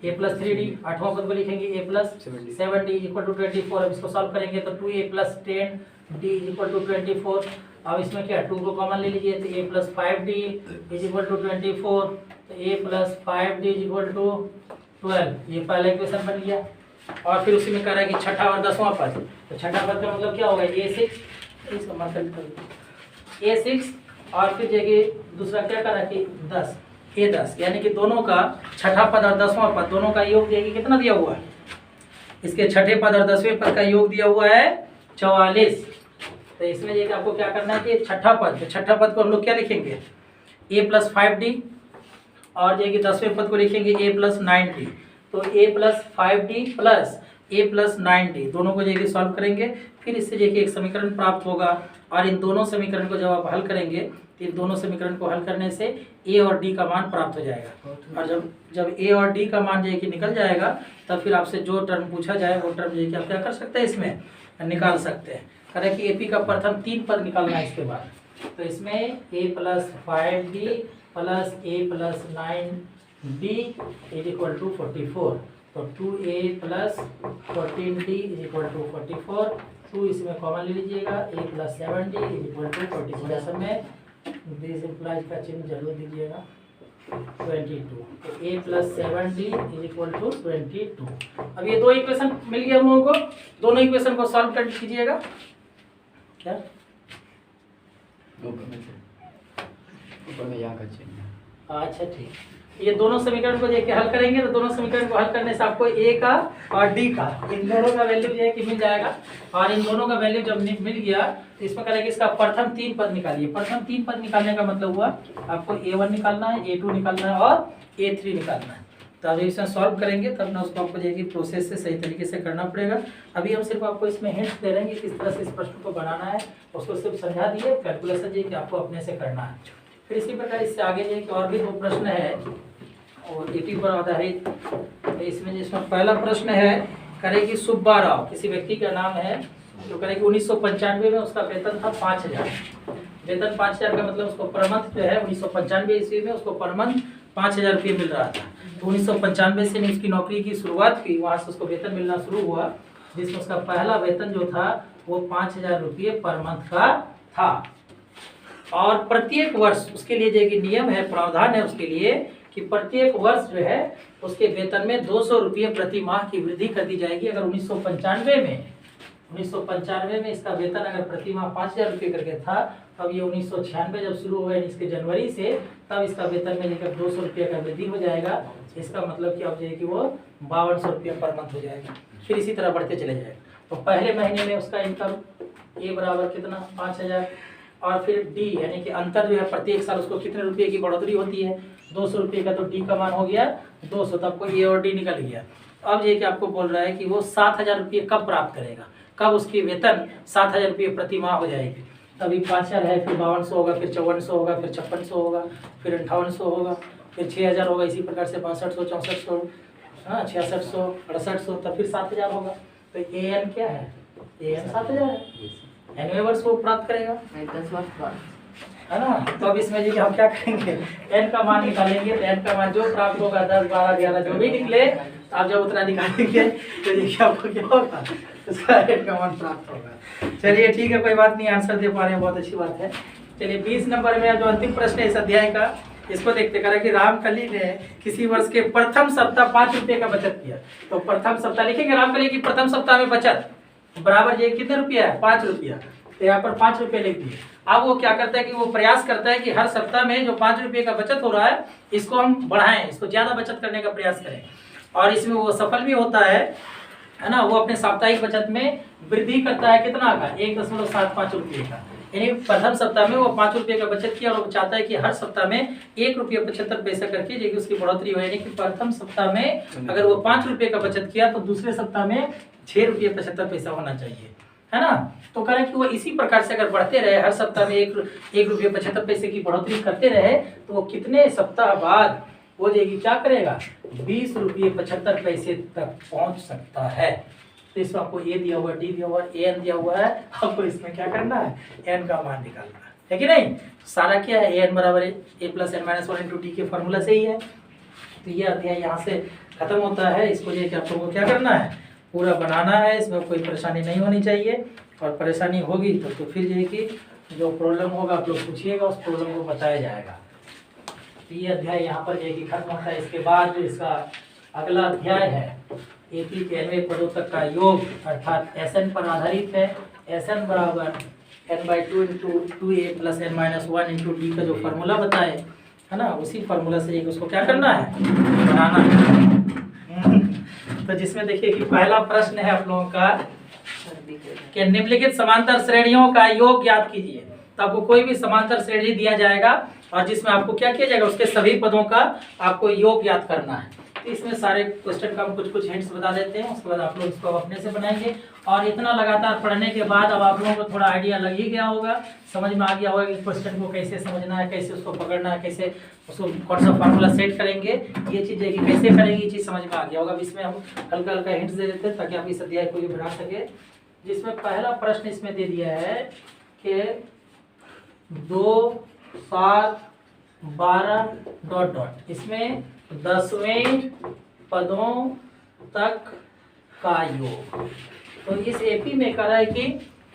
a प्लस 3d, 8वां पद को लिखेंगे a plus 7d equal to 24। अब इसको सॉल्व करेंगे तो 2a plus 10d equal to 24। अब इसमें क्या 2 को कॉमन ले लीजिए, तो a plus 5d is equal to 24, तो a plus 5d is equal to 12, ये पहला इक्वेशन बन गया। और फिर उसी में कह रहा है कि छठा और 10वां पद, तो छठा पद का मतलब क्या होगा a6, इसका मतलब a6, और फिर जगह दूसरा क्या कर रहा है कि 10 a10, यानी कि दोनों का छठा पद और 10वां पद दोनों का योग देखिए कितना दिया हुआ है, इसके छठे पद और 10वें पद का योग दिया हुआ है 44। तो इसमें देखिए आपको क्या करना है कि छठा पद, तो छठा पद को हम लोग क्या लिखेंगे a प्लस 5d, और देखिए 10वें पद को लिखेंगे a प्लस 9d। तो a plus 5d plus a plus 9d दोनों को देखिए सॉल्व करेंगे, फिर इससे देखिए एक समीकरण प्राप्त होगा। और इन दोनों समीकरण को जब आप हल करेंगे तो इन दोनों समीकरण को हल करने से a और d का मान प्राप्त हो जाएगा। और जब a और d का मान देखिए निकल जाएगा, तब फिर आपसे जो टर्म पूछा जाए वो टर्म देखिए आप क्या कर सकते हैं, इसमें निकाल सकते हैं। करें कि एपी का प्रथम 3 पद निकालना है इसके बाद, तो इसमें a plus 5d plus a plus 9d is equal to 44, तो 2a plus 14d is equal to 44, 2 इसमें कॉमन ले लीजिएगा, a plus 7d is equal to 44। ऐसे में दिस इम्प्लाइज का चिन्ह जरूर दीजिएगा 22, तो a plus 7d is equal to 22। अब ये दो इक्वेशन मिल गया हम लोगों को, दोनों इक्वेशन को सॉल्व कर कीजिएगा। क्या अच्छा ठीक, ये दोनों समीकरण को देखिए हल करेंगे, तो दोनों समीकरण को हल करने से आपको a का और d का इन दोनों का वैल्यू जो है कि मिल जाएगा। और इन दोनों का वैल्यू जब मिल गया तो इसमें करेंगे इसका प्रथम 3 पद निकालिए। प्रथम 3 पद निकालने का मतलब हुआ आपको a1 निकालना है, a2 निकालना है और a3 निकालना है। तो अभी इसमें सॉल्व करेंगे तब ना उसको आपको देखिए प्रोसेस से सही तरीके से करना पड़ेगा। अभी हम सिर्फ आपको इसमें हिंट्स दे रहे हैं कि किस तरह से इस प्रश्न को बनाना है, उसको सिर्फ समझा दिए, कैलकुलेशन जी कि आपको अपने से करना है। फिर इसी प्रकार इससे आगे जो और भी 2 प्रश्न है और एपी पर आधारित। तो इसमें जिसमें पहला प्रश्न है करे कि सुब्बा राव किसी व्यक्ति का नाम है, जो करे कि 1995 में उसका वेतन था 5000। वेतन 5000 का मतलब उसको पर मंथ जो है 1995 ईस्वी में उसको पर मंथ 5000 रुपये मिल रहा था। तो 1995 से उसकी नौकरी की शुरुआत की, वहाँ से उसको वेतन मिलना शुरू हुआ, जिसमें उसका पहला वेतन जो था वो 5000 रुपये पर मंथ का था। और प्रत्येक वर्ष उसके लिए जो नियम है, प्रावधान है उसके लिए कि प्रत्येक वर्ष जो है उसके वेतन में 200 रुपये प्रति माह की वृद्धि कर दी जाएगी। अगर 1995 में इसका वेतन अगर प्रति माह 5000 रुपये करके था, तब ये 1996 जब शुरू हुआ इसके जनवरी से, तब इसका वेतन में लेकर 200 रुपये का वृद्धि हो जाएगा। इसका मतलब क्या हो जाएगा कि वो 5200 रुपये पर मंथ हो जाएगा। फिर इसी तरह बढ़ते चले जाएगा। तो पहले महीने में उसका इनकम ए बराबर कितना 5000, और फिर डी यानी कि अंतर जो है प्रत्येक साल उसको कितने रुपये की बढ़ोतरी होती है 200 रुपये का, तो डी का मान हो गया 200, तो आपको ए और डी निकल गया। अब ये कि आपको बोल रहा है कि वो 7000 रुपये कब प्राप्त करेगा, कब उसकी वेतन 7,000 रुपये प्रति माह हो जाएगी। अभी 5,000 है, फिर 5200 होगा, फिर 5400 होगा, फिर 5600 होगा, फिर 5800 होगा, फिर 6,000 होगा, इसी प्रकार से 6200, 6400, हाँ 6600, 6800, तब फिर 7,000 होगा। तो AN क्या है? AN 7,000 है। nवें वर्ष वो प्राप्त करेगा, 10 वर्ष बाद, है ना। तो अब इसमें जी हम क्या करेंगे, n का मान निकालेंगे। तो n का मान जो प्राप्त होगा 10, 12, 11 जो भी निकले, आप जब उतना निकालेंगे तो देखिए आपको क्या होगा, उसका n का मान प्राप्त होगा। चलिए ठीक है, कोई बात नहीं, आंसर दे पा रहे हैं, बहुत अच्छी बात है। चलिए 20 नंबर में जो अंतिम प्रश्न है इस अध्याय का, इसको देखते करें कि रामकली ने किसी वर्ष के प्रथम सप्ताह 5 रुपये का बचत किया। तो प्रथम सप्ताह लिखेंगे रामकली की प्रथम सप्ताह में बचत बराबर ये कितने रुपया है? 5 रुपया। तो यहाँ पर 5 रुपये लिख दिए। अब वो क्या करता है कि वो प्रयास करता है कि हर सप्ताह में जो 5 रुपये का बचत हो रहा है इसको हम बढ़ाएं, इसको ज्यादा बचत करने का प्रयास करें, और इसमें वो सफल भी होता है ना। वो अपने साप्ताहिक बचत में वृद्धि करता है, कितना का? 1.75 रुपये का। यानी प्रथम सप्ताह में वो 5 रुपये का बचत किया, और वो चाहता है कि हर सप्ताह में 1 रुपये 75 पैसा करके जो उसकी बढ़ोतरी हो। यानी कि प्रथम सप्ताह में अगर वो 5 रुपये का बचत किया तो दूसरे सप्ताह में 6 रुपये 75 पैसा होना चाहिए, है ना। तो कह रहे हैं कि वो इसी प्रकार से अगर बढ़ते रहे, हर सप्ताह में 1 रुपये 75 पैसे की बढ़ोतरी करते रहे, तो वो कितने सप्ताह बाद वो देगी क्या करेगा? 20 रुपये 75 पैसे तक पहुंच सकता है। तो इसमें आपको ए दिया हुआ, डी दिया हुआ, एन दिया हुआ है, आपको इसमें क्या करना है? एन का मान निकालना है कि नहीं। सारा क्या है? एन बराबर A plus N minus 1 into D के फॉर्मूला से ही है। तो ये अध्याय यहाँ से खत्म होता है। इसको लेकर आप लोगों को क्या करना है? पूरा बनाना है, इसमें कोई परेशानी नहीं होनी चाहिए, और परेशानी होगी तो फिर ये कि जो प्रॉब्लम होगा आप लोग पूछिएगा, उस प्रॉब्लम को बताया जाएगा। तो ये अध्याय यहाँ पर एक खत्म होता है। इसके बाद इसका अगला अध्याय है एपी के nवें पदों तक का योग, अर्थात Sn पर आधारित है। Sn बराबर n/2 into 2a plus n minus 1 into D का जो फार्मूला बताए, है ना, उसी फार्मूला से एक उसको क्या करना है? बनाना है। तो जिसमें देखिए कि पहला प्रश्न है आप लोगों का कि निम्नलिखित समांतर श्रेणियों का योग ज्ञात कीजिए। तो आपको कोई भी समांतर श्रेणी दिया जाएगा और जिसमें आपको क्या किया जाएगा? उसके सभी पदों का आपको योग ज्ञात करना है। तो इसमें सारे क्वेश्चन का हम कुछ हिंट्स बता देते हैं, उसके बाद आप लोग इसको अपने से बनाएंगे। और इतना लगातार पढ़ने के बाद अब आप लोगों को थोड़ा आइडिया लग ही गया होगा, समझ में आ गया होगा कि क्वेश्चन को कैसे समझना है, कैसे उसको पकड़ना है, कैसे उसको कौन सा फार्मूला सेट करेंगे, ये चीज़ है कि कैसे करेंगे, ये चीज़ समझ में आ गया होगा। इसमें हम हल्का हल्का हिंट्स दे देते हैं ताकि आप इस अध्याय को भी बना सके। जिसमें पहला प्रश्न इसमें दे दिया है कि 2, 7, 12 ... इसमें 10वें पदों तक का योग। तो इस एपी में कह रहा है कि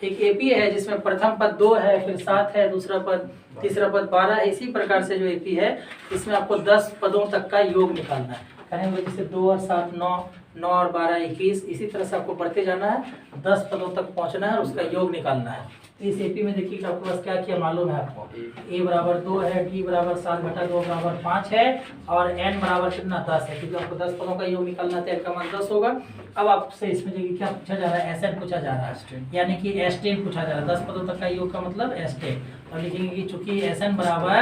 एक एपी है जिसमें प्रथम पद 2 है, फिर 7 है, दूसरा पद, तीसरा पद 12 है। इसी प्रकार से जो एपी है इसमें आपको 10 पदों तक का योग निकालना है। कहेंगे जैसे 2 और 7 9, 9 और 12 21, इसी तरह से आपको बढ़ते जाना है, 10 पदों तक पहुंचना है और उसका योग निकालना है। इस एपी में देखिए आपके पास क्या क्या मालूम है आपको। ए बराबर 2 है, डी बराबर 7/2 बराबर 5 है, और एन बराबर कितना? 10 है, क्योंकि आपको 10 पदों का योग निकालना है, एन का मान 10 होगा। अब आपसे इसमें देखिए क्या पूछा जा रहा है? एसएन पूछा जा रहा है, यानी कि एस10 पूछा जा रहा है। 10 पदों तक का योग का मतलब S10। और लिखेंगे कि चूंकि एसएन बराबर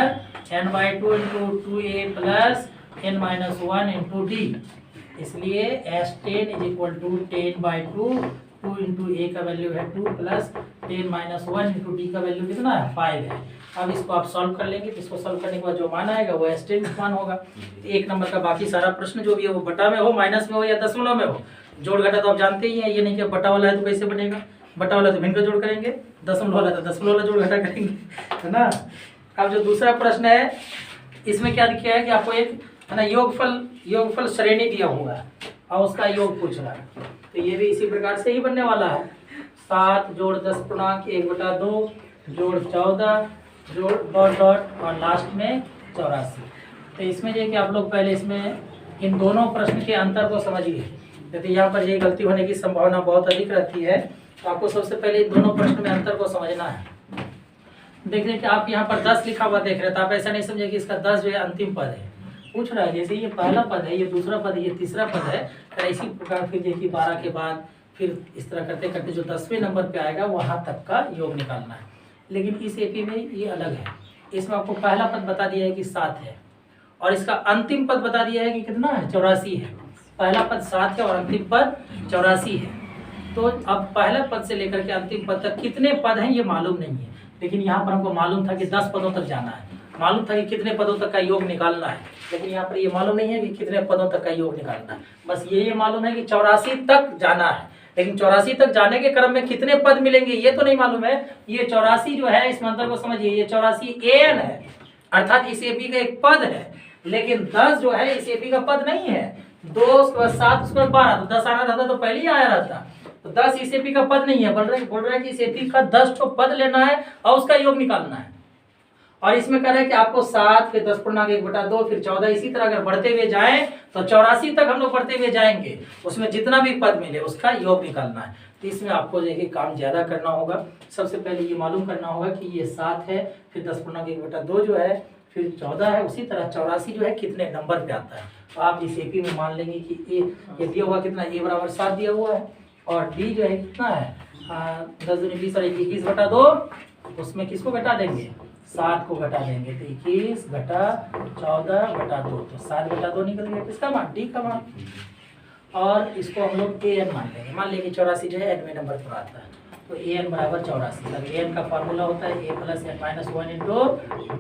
n/2 into 2a plus n minus 1 into D, इसलिए S10 is equal to 10/2, 2 into A का वैल्यू है 2 प्लस 10 माइनस 1 इंटू डी का वैल्यू कितना है? 5 है। अब इसको आप सॉल्व कर लेंगे, तो इसको सॉल्व करने के बाद जो मान आएगा वो S10 मान होगा। 1 नंबर का बाकी सारा प्रश्न जो भी है वो बटा में हो, माइनस में हो या दशमलव में हो, जोड़ घटा तो आप जानते ही हैं। ये नहीं कि बटा वाला है तो कैसे बनेगा? बटा वाला तो भिन्न का जोड़ करेंगे, दशमलव वाला तो दशमलव वाला जोड़ घटा करेंगे, है ना। अब जो दूसरा प्रश्न है इसमें क्या दिया है कि आपको एक है ना योगफल श्रेणी दिया हुआ है और उसका योग पूछ रहा है। तो ये भी इसी प्रकार से ही बनने वाला है। 7 जोड़ 10 पूर्णांक 1/2 जोड़ 14 जोड़ ... और लास्ट में 84। तो इसमें जो है कि आप लोग पहले इसमें इन दोनों प्रश्न के अंतर को समझिए। यदि यहाँ पर ये गलती होने की संभावना बहुत अधिक रहती है, तो आपको सबसे पहले इन दोनों प्रश्न में अंतर को समझना है। देख रहे कि आप यहाँ पर 10 लिखा हुआ देख रहे हैं, तो आप ऐसा नहीं समझे कि इसका 10 जो है अंतिम पद है। पूछ रहा है जैसे ये पहला पद है, ये दूसरा पद है, ये तीसरा पद है, तो इसी प्रकार फिर देखिए 12 के बाद फिर इस तरह करते करते जो 10वें नंबर पे आएगा वहाँ तक का योग निकालना है। लेकिन इस एपी में ये अलग है। इसमें आपको पहला पद बता दिया है कि 7 है, और इसका अंतिम पद बता दिया है कि कितना है? 84 है। पहला पद 7 है और अंतिम पद 84 है। तो अब पहला पद से लेकर के अंतिम पद तक कितने पद हैं ये मालूम नहीं है, लेकिन यहाँ पर हमको मालूम था कि 10 पदों तक जाना है, मालूम था कि कितने पदों तक का योग निकालना है, लेकिन यहाँ पर ये मालूम नहीं है कि कितने पदों तक का योग निकालना है। बस ये मालूम है कि 84 तक जाना है, लेकिन 84 तक जाने के क्रम में कितने पद मिलेंगे ये तो नहीं मालूम है। ये 84 जो है, इस मंत्र को समझिए, ये 84 an है, अर्थात इस एपी का एक पद है, लेकिन 10 जो है इस एपी का पद नहीं है। 2 उसके बाद 7 उसके बाद 12, तो 10 आना रहता तो पहले ही आया रहता। तो 10 इस एपी का पद नहीं है, बोल रहा है कि इस एपी का 10 ठो पद लेना है और उसका योग निकालना है। और इसमें कह रहा है कि आपको 7 फिर 10/1/2 फिर 14, इसी तरह अगर बढ़ते हुए जाएं तो 84 तक हम लोग बढ़ते हुए जाएंगे, उसमें जितना भी पद मिले उसका योग निकालना है। तो इसमें आपको देखिए काम ज्यादा करना होगा। सबसे पहले ये मालूम करना होगा कि ये 7 है, फिर 10/1/2 जो है, फिर 14 है, उसी तरह 84 जो है कितने नंबर पे आता है। तो आप इस एपी में मान लेंगे कि ये दिया हुआ कितना, a बराबर 7 दिया हुआ है, और d जो है कितना है 10 दूनी 20 और 21/2, उसमें किसको घटा देंगे, 7 को घटा देंगे, तो 21 घटा 14/2, तो 7/2 निकल गया किसका मान, d का मान। और इसको हम लोग an मान लेंगे, मान लेंगे 84 जो है nवें नंबर पर आता है, तो an बराबर 84। अब an का फॉर्मूला होता है a + n - 1 ×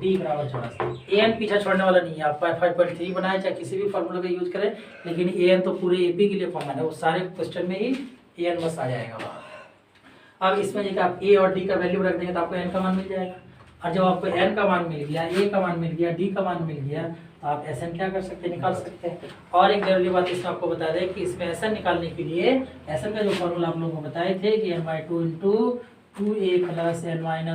d बराबर 84। an पीछा छोड़ने वाला नहीं है, आप 5.3 बनाए चाहे किसी भी फॉर्मूला का यूज करें, लेकिन an तो पूरे एपी के लिए कॉमन है, वो सारे क्वेश्चन में ही an बस आ जाएगा। अब इसमें जैसे आप a और d का वैल्यू रख देंगे तो आपको n का मान मिल जाएगा, और जब आपको n का मान मिल गया, a का मान मिल गया, d का मान मिल गया, तो आप Sn क्या कर सकते हैं, निकाल सकते हैं। और एक जरूरी बात इसमें आपको बता दें कि इसमें Sn निकालने के लिए Sn का जो फॉर्मूला आप लोगों को बताए थे कि n/2 × 2a + n - 1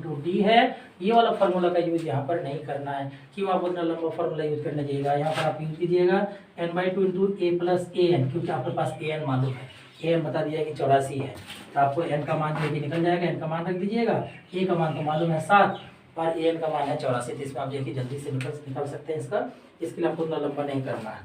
× d है, ये वाला फॉर्मूला का यूज यहाँ पर नहीं करना है। क्यों आप उतना लंबा फॉर्मूला यूज करना चाहिएगा, यहाँ पर आप यूज कीजिएगा n/2 × a + an, क्योंकि आपके पास an मालूम है, an बता दिया कि 84 है, तो आपको n का मान जो निकल जाएगा, n का मान रख दीजिएगा, a का मान तो मालूम है 7 और an का मान है 84, तो इसमें आप देखिए जल्दी से निकल सकते हैं इसका, इसके लिए आपको उतना लंबा नहीं करना है।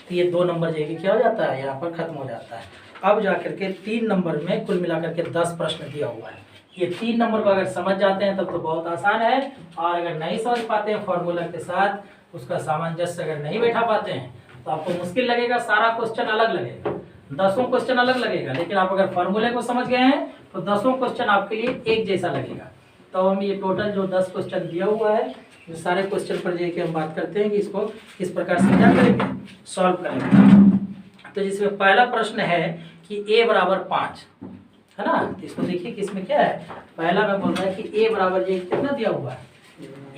तो ये 2 नंबर जो क्या हो जाता है, यहाँ पर खत्म हो जाता है। अब जाकर के 3 नंबर में कुल मिलाकर के 10 प्रश्न दिया हुआ है। ये 3 नंबर को अगर समझ जाते हैं तब तो बहुत आसान है, और अगर नहीं समझ पाते हैं फॉर्मूला के साथ, उसका सामंजस्य अगर नहीं बैठा पाते हैं तो आपको मुश्किल लगेगा, सारा क्वेश्चन अलग लगेगा, 10 क्वेश्चन अलग लगेगा, लेकिन आप अगर फॉर्मूले को समझ गए हैं तो 10 क्वेश्चन आपके लिए एक जैसा लगेगा। तो हम ये टोटल जो 10 क्वेश्चन दिया हुआ है, सारे क्वेश्चन पर जाके हम बात करते हैं कि इसको किस प्रकार से क्या करेंगे, सॉल्व करेंगे। तो जिसमें पहला प्रश्न है कि a बराबर 5 है ना, तो इसको देखिए कि इसमें क्या है। पहला मैं बोल रहा है कि a बराबर ये कितना दिया हुआ है,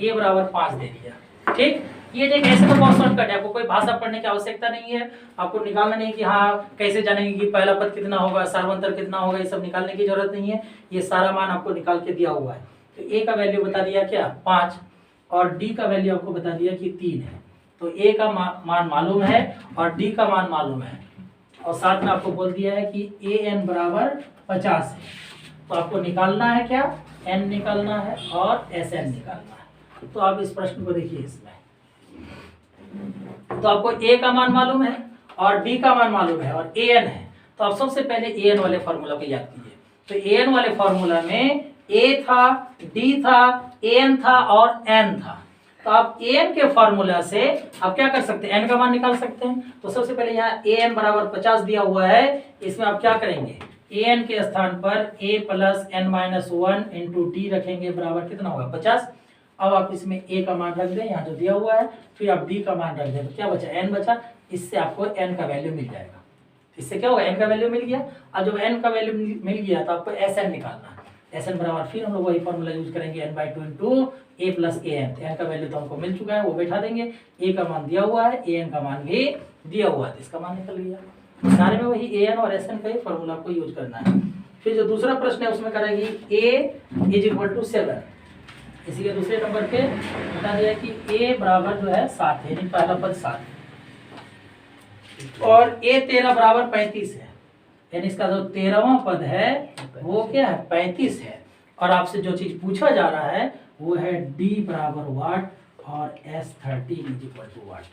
a बराबर 5 दे दिया, ठीक। ये देखिए ऐसे तो बहुत शॉर्टकट है, आपको कोई भाषा पढ़ने की आवश्यकता नहीं है, आपको निकालना नहीं कि हाँ कैसे जानेंगे कि पहला पद कितना होगा, सार्वंतर कितना होगा, ये सब निकालने की जरूरत नहीं है, ये सारा मान आपको निकाल के दिया हुआ है। तो a का वैल्यू बता दिया क्या 5, और d का वैल्यू आपको बता दिया कि 3 है। तो a का मान मालूम है और d का मान मालूम है, और साथ में आपको बोल दिया है कि an बराबर 50 है। तो आपको निकालना है क्या, n निकालना है और Sn निकालना है। तो आप इस प्रश्न को देखिए, इसमें तो आपको a का मान मालूम है और d का मान मालूम है और an है। तो आप सबसे पहले an वाले फॉर्मूला को याद कीजिए। तो an वाले फॉर्मूला में a था, d था, an था और n था। तो आप an के फॉर्मूला से आप क्या कर सकते हैं, n का मान निकाल सकते हैं। तो सबसे पहले यहाँ an बराबर 50 दिया हुआ है, इसमें आप क्या करेंगे, an के स्थान पर a + n - 1 × d रखेंगे, बराबर कितना होगा 50। अब आप इसमें a का मान रख दें यहाँ जो दिया हुआ है, फिर आप d का मान रख दें, तो क्या बचा n बचा, इससे आपको n का वैल्यू मिल जाएगा। इससे क्या होगा, n का वैल्यू मिल गया, और जब n का वैल्यू मिल गया तो आपको Sn निकालना है। Sn बराबर फिर हम लोग वही फॉर्मूला यूज करेंगे n/2 × a + an। तो n का वैल्यू तो हमको मिल चुका है, वो बैठा देंगे, a का मान दिया हुआ है, an का मान भी दिया हुआ है, तो इसका मान निकल गया। सारे में वही an और Sn का ही फॉर्मूला को यूज करना है। फिर जो दूसरा प्रश्न है उसमें करेंगे a = 7, इसी के दूसरे नंबर पे बता दिया कि a बराबर जो है 7 है, यानी पहला पद 7 और a 13 बराबर 35 है, यानी इसका जो 13वां पद है वो क्या है 35 है। और आपसे जो चीज पूछा जा रहा है वो है d बराबर वाट और S13 = वाट।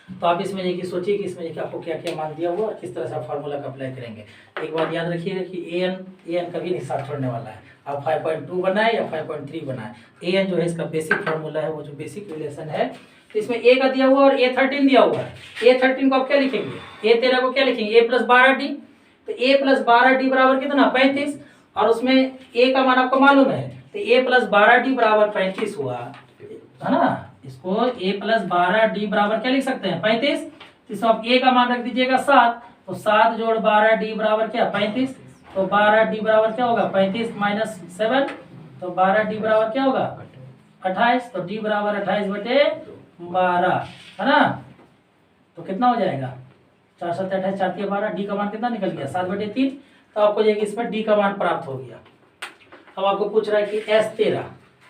तो आप इसमें देखिए सोचिए कि इसमें देखिए आपको क्या क्या मान दिया हुआ और किस तरह से आप फार्मूला का अप्लाई करेंगे। एक बात याद रखिएगा कि an कभी नहीं साथ छोड़ने वाला है, आप 5.2 बनाए या 5.3 बनाए, an जो है इसका बेसिक फार्मूला है, वो जो बेसिक रिलेशन है। तो इसमें a का दिया हुआ और a13 दिया हुआ है। a13 को आप क्या लिखेंगे, a13 को क्या लिखेंगे, a + 12d। तो a प्लस 12d बराबर कितना 35, और उसमें a का मान आपको मालूम है, तो a प्लस 12d बराबर 35 हुआ, है ना। इसको a प्लस 12d बराबर क्या लिख सकते हैं 35, तो इसमें आप a का मान रख दीजिएगा 7, तो 7 जोड़ 12d बराबर क्या 35, तो 12d बराबर क्या होगा 35 माइनस 7, तो 12d बराबर क्या होगा 28, तो d बराबर 28/12, है ना। तो कितना हो जाएगा 4 7 28 4 3 12, डी का मान कितना निकल गया 7/3, तो आपको ये इसमें डी का मान प्राप्त हो गया। अब आपको पूछ रहा है कि S13,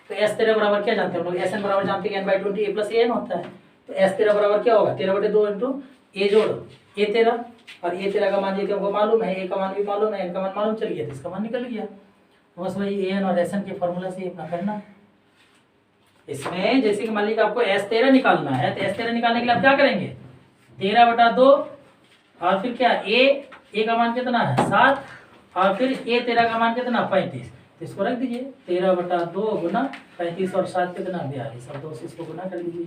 तो S13 बराबर क्या जानते हैं हम लोग, Sn बराबर जानते हैं n/20 a प्लस an होता है, तो S13 बराबर क्या होगा 13/2 इंटू a जोड़ a13, और a13 का मान ये हमको मालूम है, a का मान भी मालूम है, n का मान मालूम चल गया, तो इसका मान निकल गया। तो बस वही an और Sn के फॉर्मूला से अपना करना। इसमें जैसे कि मान लीजिए आपको S13 निकालना है, तो S13 निकालने के लिए आप क्या करेंगे 13/2, और फिर क्या a का मान कितना है 7, और फिर a13 का मान कितना 35, तो इसको रख दीजिए 13/2 गुना 35 और 7 कितना 42, और 2 से इसको गुना कर दीजिए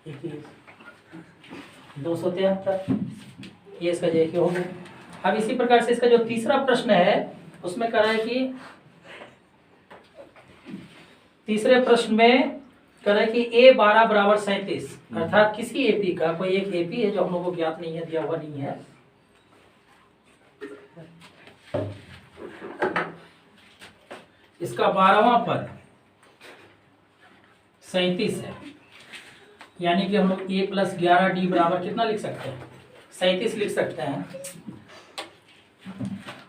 21, 273, ये इसका जो हो गया। अब इसी प्रकार से इसका जो तीसरा प्रश्न है उसमें कह रहा है कि तीसरे प्रश्न में कह रहा है कि a12 बराबर 37, अर्थात किसी एपी का कोई एक एपी है जो हम लोग को ज्ञात नहीं है, दिया हुआ नहीं है, इसका 12वां पद 37 है, यानी कि हम लोग a प्लस 11d बराबर कितना लिख सकते हैं 37 लिख सकते हैं,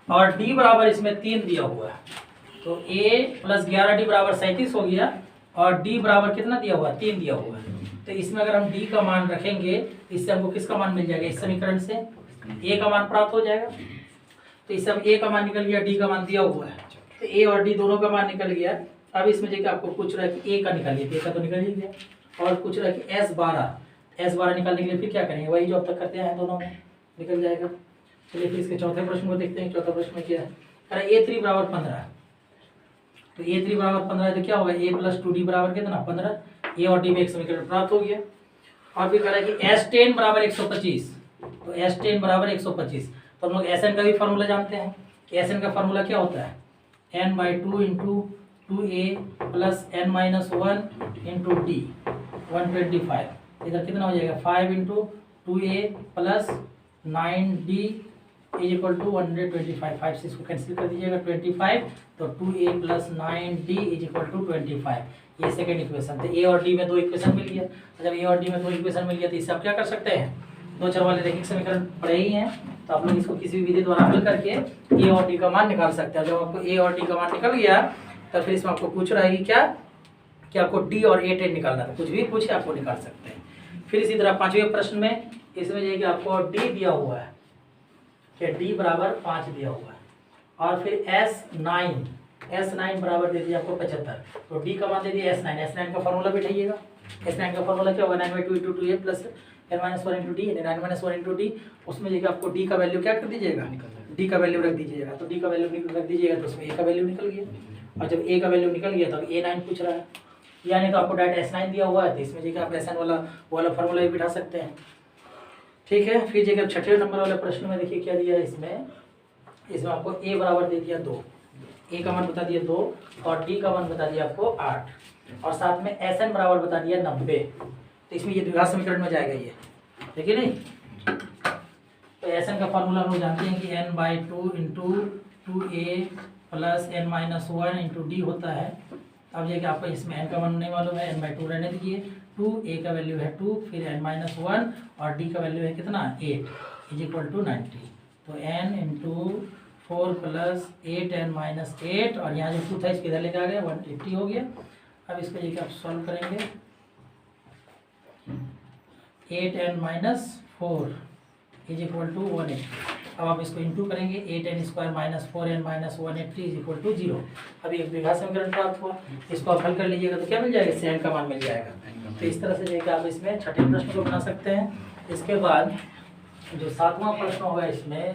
और d बराबर इसमें 3 दिया हुआ है, तो a प्लस 11d बराबर 37 हो गया, और d बराबर कितना दिया हुआ 3 दिया हुआ है। तो इसमें अगर हम d का मान रखेंगे, इससे हमको किसका मान मिल जाएगा, इस समीकरण से a का मान प्राप्त हो जाएगा, तो इससे हम a का मान निकल गया, d का मान दिया हुआ है, तो a और d दोनों का मान निकल गया। अब इसमें जो आपको पूछ रहा है कि a का निकालिए, a का तो निकल ही गया, और पूछ रहा है कि S12 निकालने के लिए फिर क्या करेंगे, वही जो अब तक करते हैं दोनों में निकल जाएगा। चलिए फिर इसके चौथे प्रश्न को देखते हैं। चौथा प्रश्न में क्या है, अरे a3 बराबर 15, तो a3 बराबर 15 तो क्या होगा a प्लस 2d बराबर कितना 15, a और d में एक समीकरण प्राप्त हो गया। और फिर कह रहा है कि S10 बराबर 125, तो S10 बराबर 125, तो हम लोग Sn का भी फार्मूला जानते हैं कि Sn का फार्मूला क्या होता है n/2 into 2a plus n-1 into d 125, इधर कितना हो जाएगा 5 into 2a plus 9d is equal to 125, 5 से इसको कैंसिल कर दीजिएगा 25, तो 2a plus 9d is equal to 25, ये सेकेंड इक्वेशन। तो a और d में दो इक्वेशन मिल गया, तो जब a और d में दो इक्वेशन मिल गया तो इससे आप क्या कर सकते हैं, दो चर वाले रैखिक समीकरण पढ़े ही हैं, तो आप लोग इसको किसी भी विधि द्वारा हल करके a और d का मान निकाल सकते हैं। जब आपको a और d का मान निकल गया तो फिर इसमें आपको पूछ रहा है कि क्या कि आपको d और a10 निकालना है, कुछ भी पूछे आपको निकाल सकते हैं। फिर इसी तरह पांचवें प्रश्न में इसमें जो है कि आपको d दिया हुआ है कि d बराबर 5 दिया हुआ है, और फिर S9 बराबर दे दिया आपको 75, तो d का मान दे दिया S9 का फॉर्मूला बैठाइएगा। S9 का फॉर्मूला क्या होगा 9/2 into 2a plus n-1 into d, 9-1 into d, उसमें जो आपको d का वैल्यू क्या कर दीजिएगा, d का वैल्यू रख दीजिएगा, तो d का वैल्यू रख दीजिएगा, तो उसमें a का वैल्यू निकल गया, और जब a का वैल्यू निकल गया तो अब a9 पूछ रहा है, यानी तो आपको डायरेक्ट S9 दिया हुआ है, तो इसमें जो आप Sn वाला फॉर्मूला भी बिठा सकते हैं। ठीक है, फिर जगह छठे नंबर वाले प्रश्न में देखिए क्या दिया है, इसमें आपको a बराबर दे दिया 2, a का मान बता दिया 2, और d का मान बता दिया आपको 8, और साथ में Sn बराबर बता दिया 90, तो इसमें ये द्विघात समीकरण में जाएगा, ये देखिए नहीं। तो Sn का फॉर्मूला हम लोग जानते हैं कि n/2 into 2a plus n-1 into d होता है। अब ये कि आपको इसमें n का मान नहीं मालूम है, n/2 रहने दीजिए, 2a का वैल्यू है 2, फिर n-1 और d का वैल्यू है कितना 8 इज इक्वल टू 90, तो n इंटू 4 प्लस 8n-8, और यहाँ जो 2 था इसको इधर लेके आ गया 180 हो गया। अब इसको ये आप सॉल्व करेंगे 8n-4 इज इक्वल टू 180, अब आप इसको इंटू करेंगे 8n² minus 4n minus 180 is equal to 0। अभी एक द्विघात समीकरण प्राप्त हुआ, इसको आप हल कर लीजिएगा तो क्या मिल जाएगा, इससे n का मान मिल जाएगा। तो इस तरह से देखिए आप इसमें छठे प्रश्न को बना सकते हैं। इसके बाद जो सातवां प्रश्न होगा इसमें,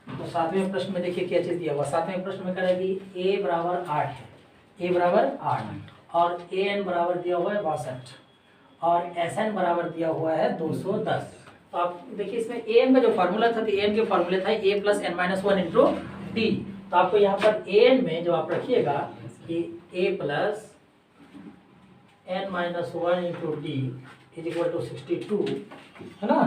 तो सातवें प्रश्न में देखिए क्या चीज़ दिया हुआ, सातवें प्रश्न में करें कि a बराबर 8 है, a बराबर 8, और an बराबर दिया हुआ है 62, और Sn बराबर दिया हुआ है 210, तो आप देखिए इसमें ए एन का जो फार्मूला था, तो ए एन के फार्मूले था A plus N minus one into D. तो आपको यहाँ पर ए एन में जो आप रखिएगा कि A plus N minus one into D is equal to 62, है ना।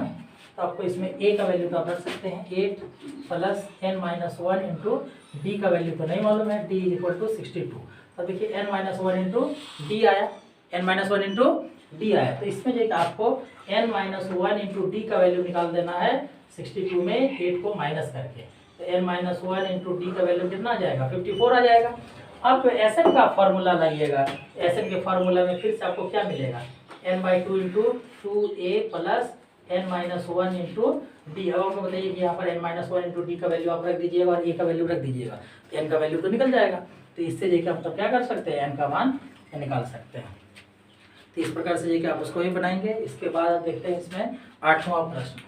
तो आपको इसमें ए का वैल्यू तो आप रख सकते हैं 8 plus N minus one into D का वैल्यू तो नहीं मालूम है, डी इज इक्वल टू 62। तो देखिए N minus one into D आया, N minus one into D आया। तो इसमें जो आपको N minus one into D का वैल्यू निकाल देना है 62 में 8 को माइनस करके। तो N minus one into D का वैल्यू कितना आ जाएगा, 54 आ जाएगा। अब एस एन का फॉर्मूला लाइएगा, एस एन के फार्मूला में फिर से आपको क्या मिलेगा, N by two into two A plus N minus one into D. अब आपको बताइए कि यहाँ पर N minus one into D का वैल्यू आप रख दीजिएगा और ए का वैल्यू रख दीजिएगा, तो एन का वैल्यू तो निकल जाएगा। तो इससे देखिए आप तो क्या कर सकते हैं, एन का मान निकाल सकते हैं। तो इस प्रकार से देखिए आप उसको ही बनाएंगे। इसके बाद आप देखते हैं इसमें 8वां प्रश्न।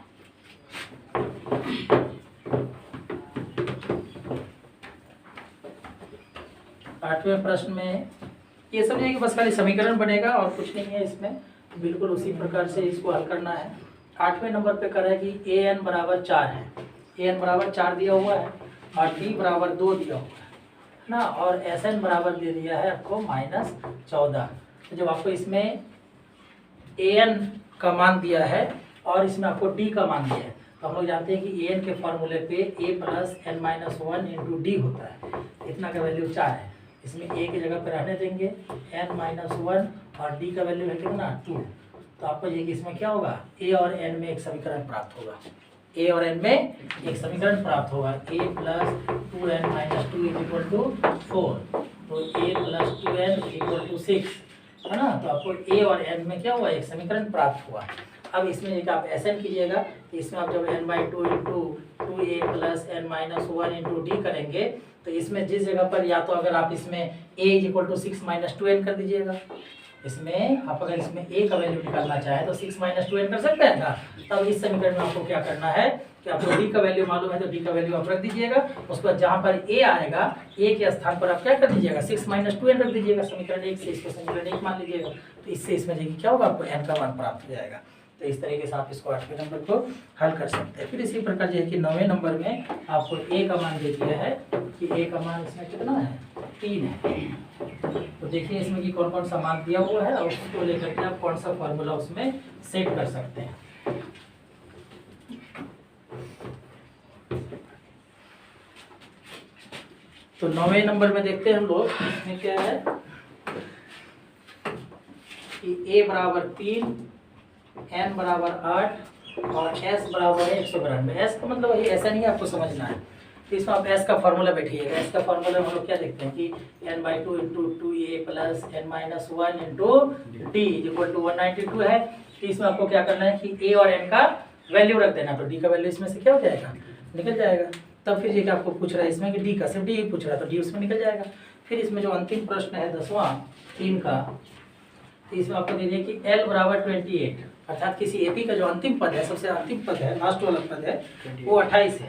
8वें प्रश्न में ये समझिए कि बस खाली समीकरण बनेगा और कुछ नहीं है इसमें, बिल्कुल उसी प्रकार से इसको हल करना है। 8वें नंबर पे कर रहा है कि ए एन बराबर 4 है, ए एन बराबर 4 दिया हुआ है और डी बराबर 2 दिया हुआ है ना, और एस एन बराबर दे दिया है आपको -14। तो जब आपको इसमें ए एन का मान दिया है और इसमें आपको डी का मान दिया है, तो हम लोग जानते हैं कि ए एन के फॉर्मूले पे A plus N minus one into D होता है। इतना का वैल्यू 4 है, इसमें ए की जगह पर रहने देंगे एन माइनस वन और डी का वैल्यू है कितना 2। तो आपको ये कि इसमें क्या होगा, ए और एन में एक समीकरण प्राप्त होगा, ए और एन में एक समीकरण प्राप्त होगा। A plus 2n minus 2 is equal to 4, तो ए प्लस 2n इक्वल टू 6, है ना। तो आपको ए और एन में क्या हुआ, एक समीकरण प्राप्त हुआ। अब इसमें एक आप एस एन कीजिएगा, तो इसमें आप जब n by two into two A plus N minus one into D करेंगे, तो इसमें जिस जगह पर या तो अगर आप इसमें a is equal to 6 minus 2n कर दीजिएगा, इसमें आप अगर इसमें a का वैल्यू निकालना चाहें तो 6 माइनस 2n कर सकते हैं ना। तब इस समीकरण में आपको क्या करना है कि आपको d का वैल्यू मालूम है, तो d का वैल्यू आप रख दीजिएगा। उसके बाद जहाँ पर a आएगा, a के स्थान पर आप क्या कर दीजिएगा, 6 माइनस 2n रख दीजिएगा समीकरण 1 से, इसको समीकरण 1 मान लीजिएगा। तो इससे इसमें देखिए क्या होगा, आपको n का मान प्राप्त हो जाएगा। तो इस तरीके से आप इसको 8वें नंबर को हल कर सकते हैं। फिर इसी प्रकार जो है कि 9वें नंबर में आपको a का मान दे दिया है कि a का मान इसमें कितना है, 3 है। तो देखिए इसमें कि कौन कौन सा मान दिया हुआ है और उसको लेकर के आप कौन सा फॉर्मूला उसमें सेट कर सकते हैं। तो 9वें नंबर में देखते हैं हम लोग, इसमें क्या है कि a बराबर 3, n बराबर 8 और s बराबर है 192। s का मतलब वही ऐसा नहीं है, आपको समझना है। तो इसमें आप s का फॉर्मूला बैठिएगा। s का फॉर्मूला हम लोग क्या देखते हैं कि n by two into two A plus N minus one into D equal to 192 है। तो इसमें आपको क्या करना है कि a और n का वैल्यू रख देना, तो d का वैल्यू इसमें से क्या हो जाएगा, निकल जाएगा। तब फिर ये आपको पूछ रहा है इसमें कि d का, सिर्फ d ही पूछ रहा है, तो d उसमें निकल जाएगा। फिर इसमें जो अंतिम प्रश्न है 10वां 3 का, तो इसमें आपको दे दिया कि l बराबर 28, अर्थात किसी एपी का जो अंतिम पद है, सबसे अंतिम पद है, लास्ट वाला पद है, वो 28 है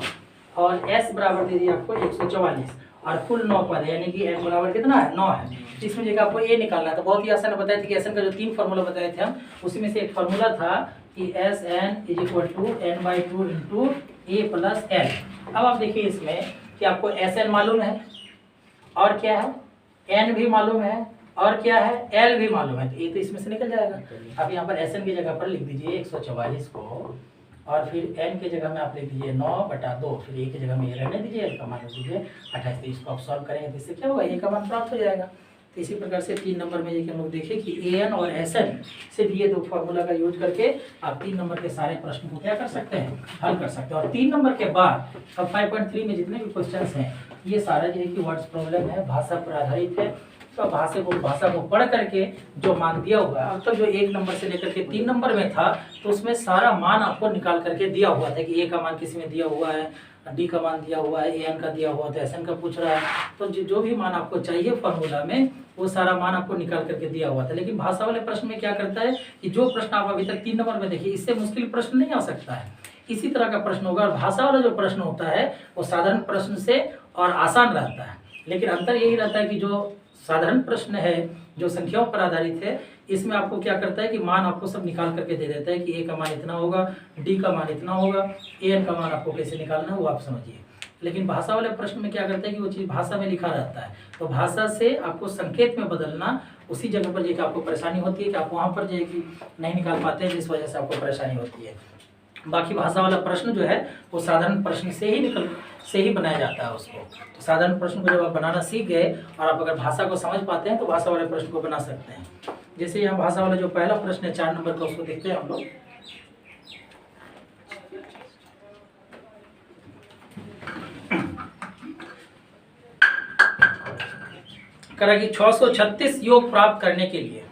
और s बराबर दे दिया आपको 144 और कुल 9 पद है, यानी कि n बराबर कितना है, 9 है। इसमें जगह आपको a निकालना है। तो बहुत ही आसान बताया था कि एस एन का जो 3 फार्मूला बताए थे हम, उसी में से एक फार्मूला था कि S N is equal to N by two into A plus L. अब आप देखिए इसमें कि आपको एस एन मालूम है और क्या है, एन भी मालूम है और क्या है, एल भी मालूम है। तो ये तो इसमें से निकल जाएगा। आप यहाँ पर एस एन की जगह पर लिख दीजिए 144 को और फिर एन की जगह में आप लिख दीजिए 9/2, फिर ए की जगह में ये रहने दीजिए, एल का मान लिख दीजिए 28। तो इसको आप सॉल्व करेंगे तो इससे क्या होगा, ए का मान प्राप्त हो जाएगा। तो इसी प्रकार से 3 नंबर में ये हम लोग देखें कि ए एन और एस एन से भी ये 2 फार्मूला का यूज करके आप 3 नंबर के सारे प्रश्न को क्या कर सकते हैं, हल कर सकते हैं। और 3 नंबर के बाद अब 5.3 में जितने भी क्वेश्चन हैं, ये सारा जो है कि वर्ड्स प्रॉब्लम है, भाषा पर आधारित है। तो भाषा को पढ़ करके जो मान दिया हुआ है, अब तक जो 1 नंबर से लेकर के 3 नंबर में था, तो उसमें सारा मान आपको निकाल करके दिया हुआ था कि ए का मान किसी में दिया हुआ है, डी का मान दिया हुआ है, ए एन का दिया हुआ था, एस एन का पूछ रहा है। तो जो भी मान आपको चाहिए फॉर्मूला में, वो सारा मान आपको निकाल करके दिया हुआ था। लेकिन भाषा वाले प्रश्न में क्या करता है कि जो प्रश्न आप अभी तक 3 नंबर में देखिए, इससे मुश्किल प्रश्न नहीं आ सकता है, इसी तरह का प्रश्न होगा। और भाषा वाला जो प्रश्न होता है वो साधारण प्रश्न से और आसान रहता है। लेकिन अंतर यही रहता है कि जो साधारण प्रश्न है, जो संख्याओं पर आधारित है, इसमें आपको क्या करता है कि मान आपको सब निकाल करके दे देता है कि ए का मान इतना होगा, डी का मान इतना होगा, एन का मान आपको कैसे निकालना है वो आप समझिए। लेकिन भाषा वाले प्रश्न में क्या करता है कि वो चीज़ भाषा में लिखा रहता है, तो भाषा से आपको संकेत में बदलना, उसी जगह पर जाकर आपको परेशानी होती है कि आप वहाँ पर जाके नहीं निकाल पाते हैं, जिस वजह से आपको परेशानी होती है। बाकी भाषा वाला प्रश्न जो है वो साधारण प्रश्न से ही बनाया जाता है उसको। तो साधारण प्रश्न को जब आप बनाना सीख गए और आप अगर भाषा को समझ पाते हैं तो भाषा वाले प्रश्न को बना सकते हैं। जैसे यहाँ भाषा वाला जो पहला प्रश्न है 4 नंबर का, उसको देखते हैं हम लोग। करा कि 636 योग प्राप्त करने के लिए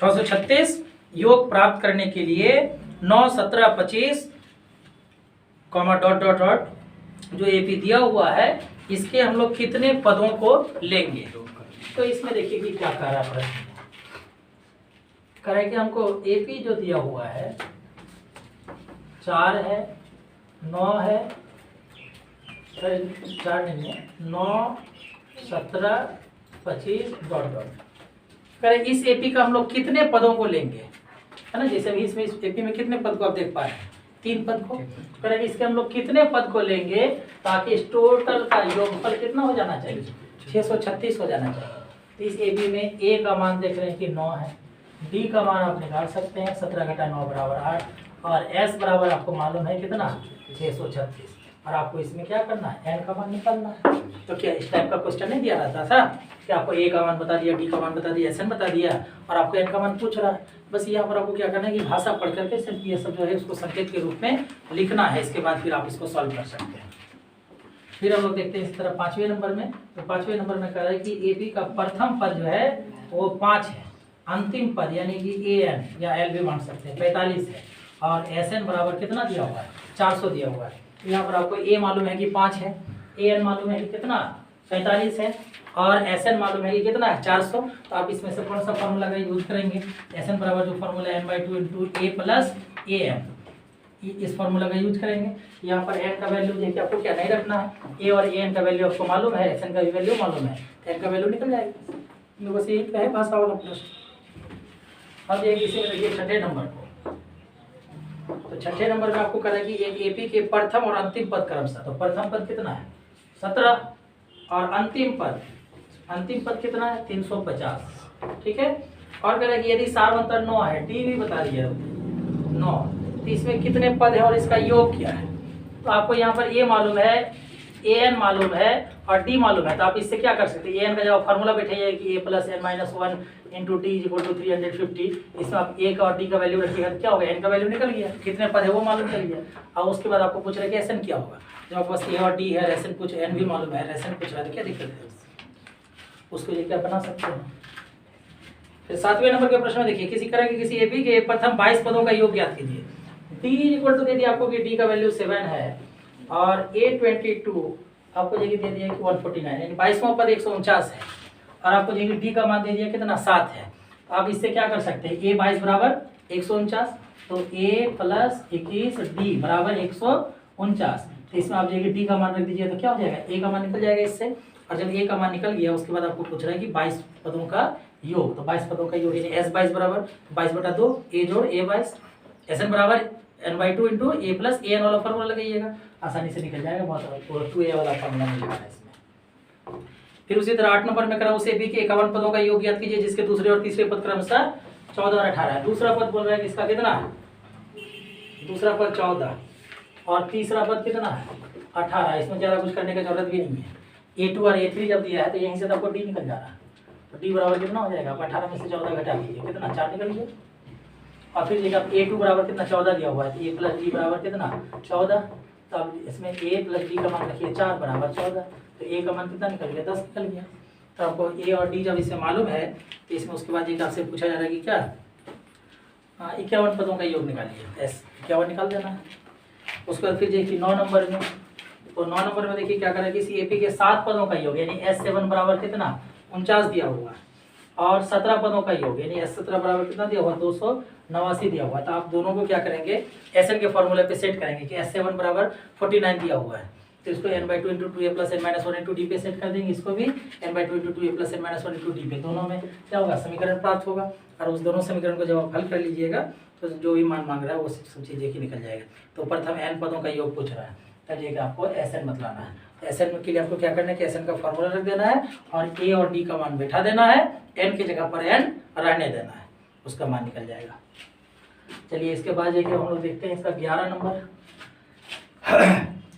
636 योग प्राप्त करने के लिए 9, 17, 25 कॉमा डॉट डॉट डॉट जो एपी दिया हुआ है, इसके हम लोग कितने पदों को लेंगे। तो इसमें देखिए कि क्या कह रहा है प्रश्न। कह रहा है कि हमको एपी जो दिया हुआ है 4 है, 9 है, 4 नहीं है, 9, 17, 25 डॉट डॉट। करें इस एपी का हम लोग कितने पदों को लेंगे, है ना। जैसे भी इसमें इस एपी में कितने पद को आप देख पा रहे हैं, 3 पद को। करें इसके हम लोग कितने पद को लेंगे ताकि इस टोटल का योगफल कितना हो जाना चाहिए, 636 हो जाना चाहिए। तो इस एपी में ए का मान देख रहे हैं कि 9 है, डी का मान आप निकाल सकते हैं 17 घटा 9 बराबर 8, और एस बराबर आपको मालूम है कितना 636, और आपको इसमें क्या करना है, एन का मान निकालना है। तो क्या इस टाइप का क्वेश्चन नहीं दिया रहता था कि आपको ए का मान बता दिया, डी का मान बता दिया, एस एन बता दिया और आपको एन का मान पूछ रहा है। बस यहाँ पर आपको क्या करना है कि भाषा पढ़ करके सिर्फ ये सब जो है उसको संकेत के रूप में लिखना है, इसके बाद फिर आप इसको सॉल्व कर सकते हैं। फिर हम लोग देखते हैं इस तरह 5वें नंबर में। तो 5वें नंबर में कह रहा है कि एपी का प्रथम पद जो है वो 5 है, अंतिम पद यानी कि ए एन या एल भी मान सकते हैं 45 है, और एस एन बराबर कितना दिया हुआ है 400 दिया हुआ है। यहाँ पर आपको ए मालूम है कि 5 है, ए एन मालूम है कि कितना 45 है, और एस एन मालूम है कि कितना है 400। तो आप इसमें से कौन सा फॉर्मूला का यूज करेंगे, एस एन बराबर जो formula n/2 into A plus A N, इस फॉर्मूला का यूज करेंगे। यहाँ पर एन का वैल्यू देखिए आपको क्या नहीं रखना है, ए और ए एन का वैल्यू आपको मालूम है, एस एन का भी वैल्यू मालूम है, एन का वैल्यू निकल जाएगा। बस यही है भाषा वाला प्रश्न। अब एक इसी में देखिए 6ठे नंबर को। तो 6ठे नंबर में आपको कह रहा है कि एक एपी के प्रथम और अंतिम पद क्रमशः, तो प्रथम पद कितना है 17 और अंतिम पद कितना है 350, ठीक है। और कह रहा है कि यदि सार्वंतर 9 है, डी भी बता दिया 9, तो इसमें कितने पद है और इसका योग क्या है। तो आपको यहाँ पर ए मालूम है, ए एन मालूम है और डी मालूम है, तो आप इससे क्या कर सकते हैं, ए एन का जब फॉर्मूला बैठाइए कि A plus N minus 1 into T is equal to 350, इसमें आप ए का और डी का वैल्यू रखिएगा तो क्या होगा, एन का वैल्यू निकल गया, कितने पद है वो मालूम चल गया। और उसके बाद आपको पूछ रहे कि एस एन क्या होगा, जब आपके पास ए और डी है, एस एन कुछ एन भी मालूम है, एस एन पूछ रहा है तो क्या दिक्कत है, उसको लेकर आप बना सकते हैं। फिर 7वें नंबर के प्रश्न में देखिए, किसी तरह के किसी एपी के प्रथम 22 पदों का योग ज्ञात कीजिए। डी इक्वल टू दे दिया आपको कि डी का वैल्यू 7 है और A22 आपको जगह दे दिया कि 149 यानी 22वां पद 149 है, और आपको जगह डी का मान दे दिया कितना 7 है। तो आप इससे क्या कर सकते हैं, A22 बराबर 149, तो A प्लस 21 डी बराबर 149। तो इसमें आप जगह डी का मान रख दीजिए तो क्या हो जाएगा, ए का मान निकल जाएगा इससे, और जब ए का मान निकल गया उसके बाद आपको पूछ रहा है कि 22 पदों का योग। तो 22 पदों का योग यानी S22 बराबर 22/2 ए जोड़ A22, एस एन बराबर n/2 into A plus A N वाला फॉर्मूला लगाइएगा, आसानी से निकल जाएगा, बहुत 2a वाला फॉर्मूला नहीं लगाना इसमें। फिर उसी तरह 8 नंबर में करा उसे बी के 51 पदों का योग ज्ञात कीजिए जिसके दूसरे और तीसरे पद क्रमशः 14 और 18 है। दूसरा पद बोल रहा है कि इसका कितना है, दूसरा पद 14 और तीसरा पद कितना है 18। इसमें ज़्यादा कुछ करने की जरूरत भी नहीं है, A2 और A3 जब दिया है तो यहीं से तो आपको डी निकल जा रहा है, तो डी बराबर कितना हो जाएगा, 18 में से 14 घटा लीजिए कितना 4 निकल गया। और फिर देखिए A2 बराबर कितना 14 दिया हुआ है, तो ए प्लस डी बराबर कितना 14, तो अब इसमें ए प्लस डी का मान रखिए 4 बराबर 14, तो ए का मान कितना निकल गया 10 निकल गया। तो आपको ए और डी जब इसे मालूम है तो इसमें उसके बाद एक आपसे पूछा जा रहा है कि क्या 51 पदों का योग निकालिए, 51 निकाल देना है। उसके बाद फिर देखिए 9 नंबर में, तो 9 नंबर में देखिए क्या करें, किसी एपी के 7 पदों का योग यानी S7 बराबर कितना 49 दिया हुआ है, और 17 पदों का योग यानी S17 बराबर कितना दिया हुआ 289 दिया हुआ है। तो आप दोनों को क्या करेंगे, एस एन के फॉर्मूले पे सेट करेंगे कि S7 बराबर 49 दिया हुआ है, तो इसको n by two into two A plus N minus one into D पे सेट कर देंगे, इसको भी n by two into two A plus N minus one into D पे, दोनों में क्या होगा समीकरण प्राप्त होगा। और उस दोनों समीकरण को जब आप हल कर लीजिएगा तो जो भी मान मांग रहा है वो सब चीज़ एक ही निकल जाएगा। तो प्रथम n पदों का योग पूछ रहा है, चलिएगा आपको Sn मतलाना है। Sn के लिए आपको क्या करना है कि Sn का फॉर्मूला रख देना है और a और d का मान बैठा देना है, n की जगह पर n रहने देना है, उसका मान निकल जाएगा। चलिए इसके बाद देखिए हम लोग देखते हैं इसका 11 नंबर।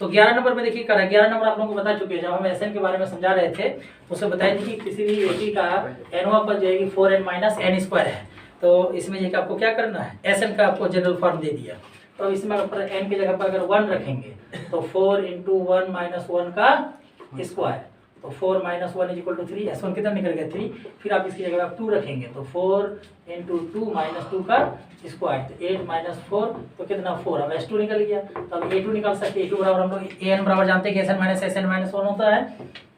तो 11 नंबर में देखिए करा 11 नंबर आप लोगों को बता चुके हैं, जब हम Sn के बारे में समझा रहे थे उसमें बताया थी कि किसी भी एकी का nवां पद जाएगी 4n माइनस एन स्क्वायर है। तो इसमें ये आपको क्या करना है, Sn का आपको जनरल फॉर्म दे दिया, तो इसमें अगर n की जगह पर अगर 1 रखेंगे तो 4 इंटू 1 माइनस 1 का स्क्वायर, तो 4 minus 1 is equal to 3, S1 कितना निकल गया 3, फिर आप इसकी जगह 2 रखेंगे तो 4 इंटू 2 माइनस 2 का स्क्वायर, तो 8 माइनस 4 तो कितना 4, अब S2 निकल गया, तो अब A2 निकाल सकते हैं। A2 बराबर हम लोग AN बराबर जानते हैं कि SN माइनस 1 होता है,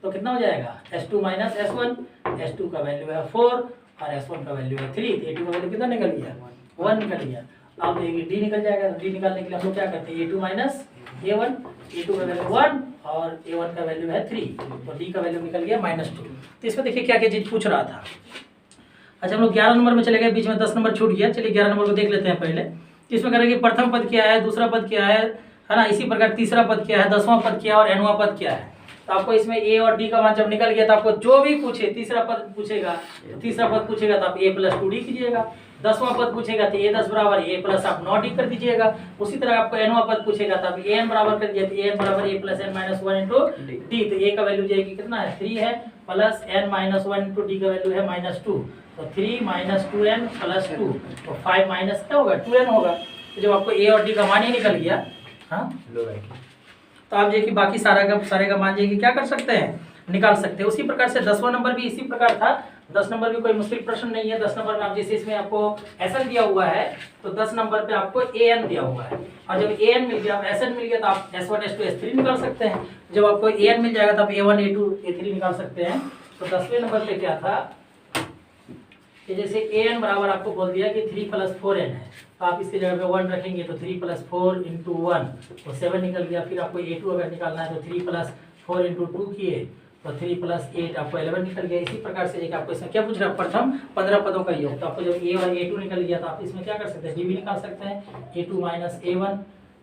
तो कितना हो जाएगा S2 माइनस S1, S2 का वैल्यू है 4 और S1 का वैल्यू है 3, तो A2 का वैल्यू कितना निकल गया 1 निकल गया। अब देखिए D निकल जाएगा, D निकालने के लिए हम लोग क्या करते हैं A2 माइनस A1, A2 का वैल्यू 1 और A1 का वैल्यू है 3, तो D का वैल्यू निकल गया -2। तो इसमें देखिए क्या क्या चीज पूछ रहा था। अच्छा हम लोग 11 नंबर में चले गए, बीच में 10 नंबर छूट गया, चलिए 11 नंबर को देख लेते हैं पहले। तो इसमें करेंगे प्रथम पद क्या है, दूसरा पद क्या है ना, इसी प्रकार तीसरा पद क्या है, 10वां पद क्या है और nवां पद क्या है। तो आपको इसमें A और D का मान जब निकल गया तो आपको जो भी पूछे, तीसरा पद पूछेगा तो आप A प्लस 2D कीजिएगा, 10वां पद पूछेगा तो A10 बराबर A प्लस आप 9D कर दीजिएगा। उसी तरह आपको nवां पद पूछेगा तो आप AN बराबर कर दीजिए, तो AN बराबर A plus n minus 1 into D, तो A का वैल्यू जाएगी कितना है 3 है, plus n minus 1 into D का वैल्यू है -2, तो 3 माइनस 2n प्लस 2, तो 5 माइनस क्या होगा 2n होगा। तो जब आपको A और D का मान ही निकल गया, हाँ तो आप देखिए बाकी सारे का मान जाएगी क्या कर सकते हैं, निकाल सकते हैं। उसी प्रकार से 10वां नंबर भी इसी प्रकार था, 10 नंबर भी कोई मुश्किल प्रश्न नहीं है। 10 नंबर में आप जैसे इसमें आपको SN दिया हुआ है तो 10 नंबर पे आपको AN दिया हुआ है, और जब AN मिल गया, SN मिल गया तो आप S1 S2 S3 निकाल सकते हैं। जब आपको AN मिल जाएगा तो आप A1 A2 A3 निकाल सकते हैं। तो 10वें नंबर पे क्या था कि जैसे AN बराबर आपको बोल दिया कि 3 प्लस 4n है, तो आप इसकी जगह पे 1 रखेंगे तो 3 प्लस 4 इंटू 1 तो 7 निकल गया। फिर आपको A2 अगर निकालना है तो 3 प्लस 4 इंटू 2 किए तो 3 प्लस 8 आपको 11 निकल गया। इसी प्रकार से देखिए आपको इसमें क्या पूछ रहा है, प्रथम 15 पदों का योग। तो आपको जब A और A2 निकल गया तो आप इसमें क्या कर सकते हैं, D भी निकाल सकते हैं, A2 माइनस A1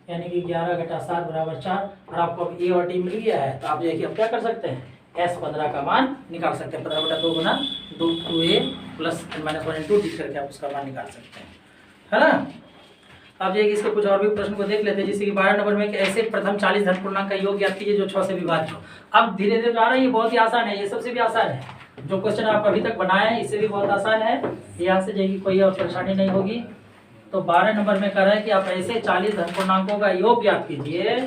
यानी कि 11 घटा 7 बराबर 4, और आपको अब A और D मिल गया है तो आप देखिए अब क्या कर सकते हैं S15 का मान निकाल सकते हैं। 15 बटा 2 गुना 2A plus minus 1 into D करके आप उसका मान निकाल सकते हैं, है ना। आप देखिए इसके कुछ और भी प्रश्न को देख लेते हैं, जैसे कि 12 नंबर में कि ऐसे प्रथम 40 धन पूर्णांक का योग ज्ञात कीजिए जो 6 से विभाज्य हो। अब धीरे धीरे आ रहा है, ये बहुत ही आसान है, ये सबसे भी आसान है। जो क्वेश्चन आप अभी तक बनाए हैं इससे भी बहुत आसान है, यहाँ से जाएगी कोई और परेशानी नहीं होगी। तो 12 नंबर में कह रहा है कि आप ऐसे 40 धन पूर्णांकों का योग ज्ञात कीजिए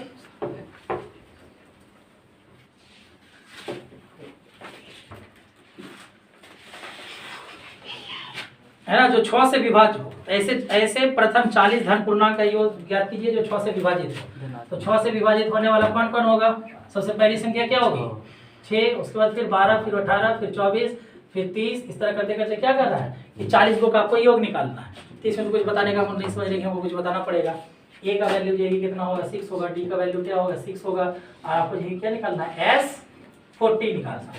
है ना, जो 6 से विभाज्य हो। ऐसे प्रथम 40 धन पूर्णांक का योग ज्ञात कीजिए जो 6 से विभाजित हो। तो 6 से विभाजित होने वाला कौन कौन होगा, सबसे पहली संख्या क्या होगी 6, उसके बाद फिर 12, फिर 18, फिर 24, फिर 30, इस तरह करते करते क्या कर रहा है कि 40 को आपको योग निकालना है। तो इसमें तो कुछ बताने का मन नहीं समझ रहे, हमको कुछ बताना पड़ेगा। A का वैल्यू जो कितना होगा 6 होगा, D का वैल्यू क्या होगा 6 होगा, और आपको जो क्या निकालना है S40 निकालना,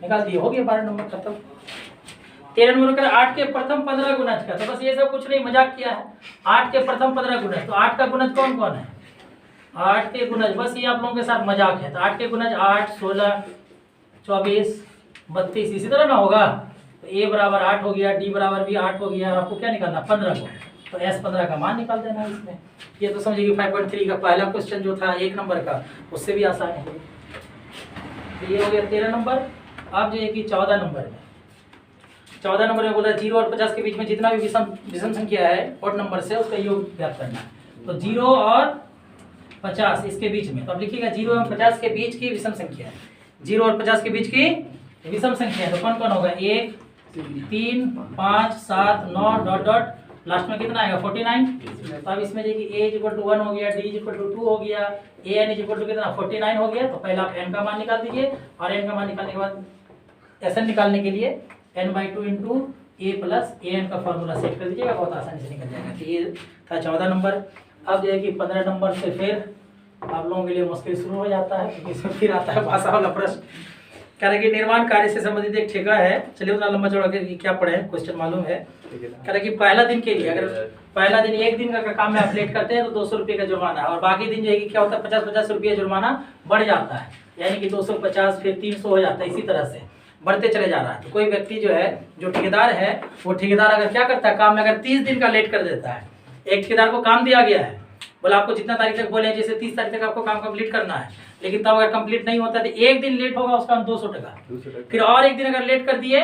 निकाल दिए, हो गया 12 नंबर खत्म। 13 नंबर का 8 के प्रथम 15 गुणज का, तो बस ये सब कुछ नहीं, मजाक किया है। 8 के प्रथम 15 गुणज, तो 8 का गुणज कौन कौन है, 8 के गुणज, बस ये आप लोगों के साथ मजाक है। तो 8 के गुणज 8, 16, 24, 32 इसी तरह ना होगा। तो A बराबर 8 हो गया, D बराबर भी 8 हो गया, और आपको क्या निकालना 15 को, तो S15 का मान निकाल देना इसमें। ये तो समझिए 5.3 का पहला क्वेश्चन जो था 1 नंबर का, उससे भी आसान है। तो ये हो गया 13 नंबर। अब जो है कि 14 नंबर में 14 नंबर में बोला 0 और 50 के बीच में जितना भी विषम संख्या है ऑड नंबर से उसका योग ज्ञात करना है। तो 0 और 50 इसके बीच में, तो अब लिखिएगा 0 और 50 के बीच की विषम संख्या है, 0 और 50 के बीच की विषम संख्या है। तो कौन कौन होगा 1, 3, 5, 7, 9 डॉट डॉट लास्ट में कितना आएगा 49। तो अब इसमें देखिए A इक्वल टू 1 हो गया, D इक्वल टू 2 हो गया, AN इक्वल टू कितना 49 हो गया। तो पहले आप n का मान निकाल दीजिए, और n का मान निकालने के बाद SN निकालने के लिए n/2 into A plus AN का फॉर्मूला सेट कर दीजिएगा, बहुत आसानी से निकल जाएगा। तो ये था 14 नंबर। अब जो है कि 15 नंबर से फिर आप लोगों के लिए मुश्किल शुरू हो जाता है, क्योंकि इसमें फिर आता है भाषा वाला प्रश्न। कह रहे कि निर्माण कार्य से संबंधित एक ठेका है, चलिए उतना लंबा चौड़ा के क्या पढ़े हैं, क्वेश्चन मालूम है। कह रहे कि पहला दिन के लिए, अगर पहला दिन एक दिन का काम में आप लेट करते हैं तो 200 रुपये का जुर्माना है, और बाकी दिन जो है कि क्या होता है 50-50 रुपये जुर्माना बढ़ जाता है, यानी कि 250 फिर 300 हो जाता है, इसी तरह से बढ़ते चले जा रहा है। तो कोई व्यक्ति जो है, जो ठेकेदार है, वो ठेकेदार अगर क्या करता है काम में, अगर 30 दिन का लेट कर देता है, एक ठेकेदार को काम दिया गया है, बोला आपको जितना तारीख तक बोले, जैसे 30 तारीख तक आपको काम कंप्लीट करना है, लेकिन तब अगर कंप्लीट नहीं होता तो एक दिन लेट होगा उसका हम 200 टका, फिर और एक दिन अगर लेट कर दिए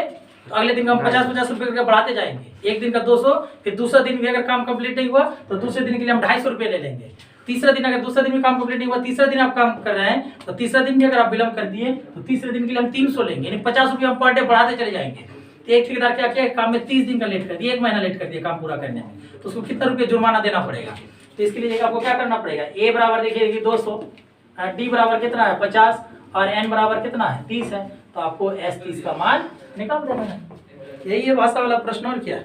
तो अगले दिन हम 50-50 रुपये करके बढ़ाते जाएंगे, एक दिन का 200, फिर दूसरा दिन भी अगर काम कंप्लीट नहीं हुआ तो दूसरे दिन के लिए हम 250 रुपये ले लेंगे। तीसरा दिन, अगर दूसरा दिन भी काम कंप्लीट नहीं हुआ, तीसरा दिन आप काम कर रहे हैं तो तीसरा दिन भी अगर आप विलम्ब कर दिए तो तीसरे दिन के लिए हम 300 लेंगे, यानी 50 रुपये हम पर डे बढ़ाते चले जाएंगे। तो एक ठेकेदार क्या किया, काम में 30 दिन का लेट कर दिया, 1 महीना लेट कर दिया काम पूरा करने में, तो उसको कितना रुपये जुर्माना देना पड़ेगा। तो इसके लिए आपको क्या करना पड़ेगा, ए बराबर देखिए कि 200, डी बराबर कितना है 50, और एन बराबर कितना है 30 है, तो आपको एस 30 का मान निकाल देना है। यही है भाषा वाला प्रश्न, और क्या।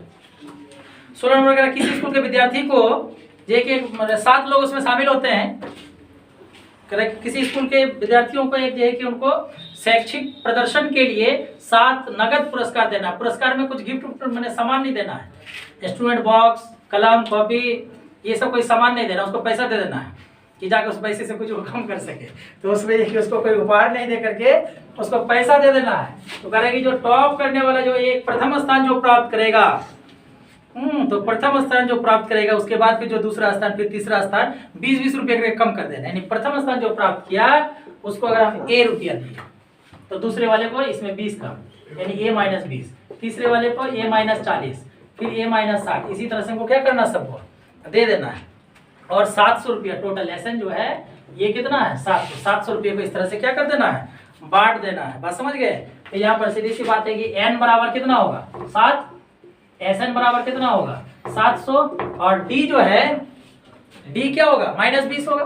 16 नंबर का, किसी स्कूल के विद्यार्थी को जे के 7 लोग उसमें शामिल होते हैं, किसी स्कूल के विद्यार्थियों को एक जो है कि उनको शैक्षिक प्रदर्शन के लिए 7 नगद पुरस्कार देना है। पुरस्कार में कुछ गिफ्ट मैंने सामान नहीं देना है, इंस्ट्रूमेंट बॉक्स, कलम, कॉपी, ये सब कोई सामान नहीं देना, उसको पैसा दे देना है कि जाकर उस पैसे से कुछ वो काम कर सके। तो उसमें कि उसको कोई उपहार नहीं दे करके उसको पैसा दे देना है। तो कह रहे कि जो टॉप करने वाला जो एक प्रथम स्थान जो प्राप्त करेगा, तो प्रथम स्थान जो प्राप्त करेगा, उसके बाद फिर जो दूसरा स्थान, फिर तीसरा स्थान 20-20 रुपये करके कम कर देना, यानी प्रथम स्थान जो प्राप्त किया उसको अगर हम ए रुपया दिए तो दूसरे वाले को इसमें 20 कम, यानी ए माइनस 20, तीसरे वाले को ए माइनस 40, फिर ए माइनस 60, इसी तरह से हमको क्या करना सबको दे देना है। और 700 रुपया टोटल लेसन जो है ये कितना है 700 रुपये को इस तरह से क्या कर देना है, बांट देना है। बात समझ गए। तो यहाँ पर सीधी सी बात है कि एन बराबर कितना होगा 7, एस एन बराबर कितना होगा 700, और डी जो है, डी क्या होगा -20 होगा,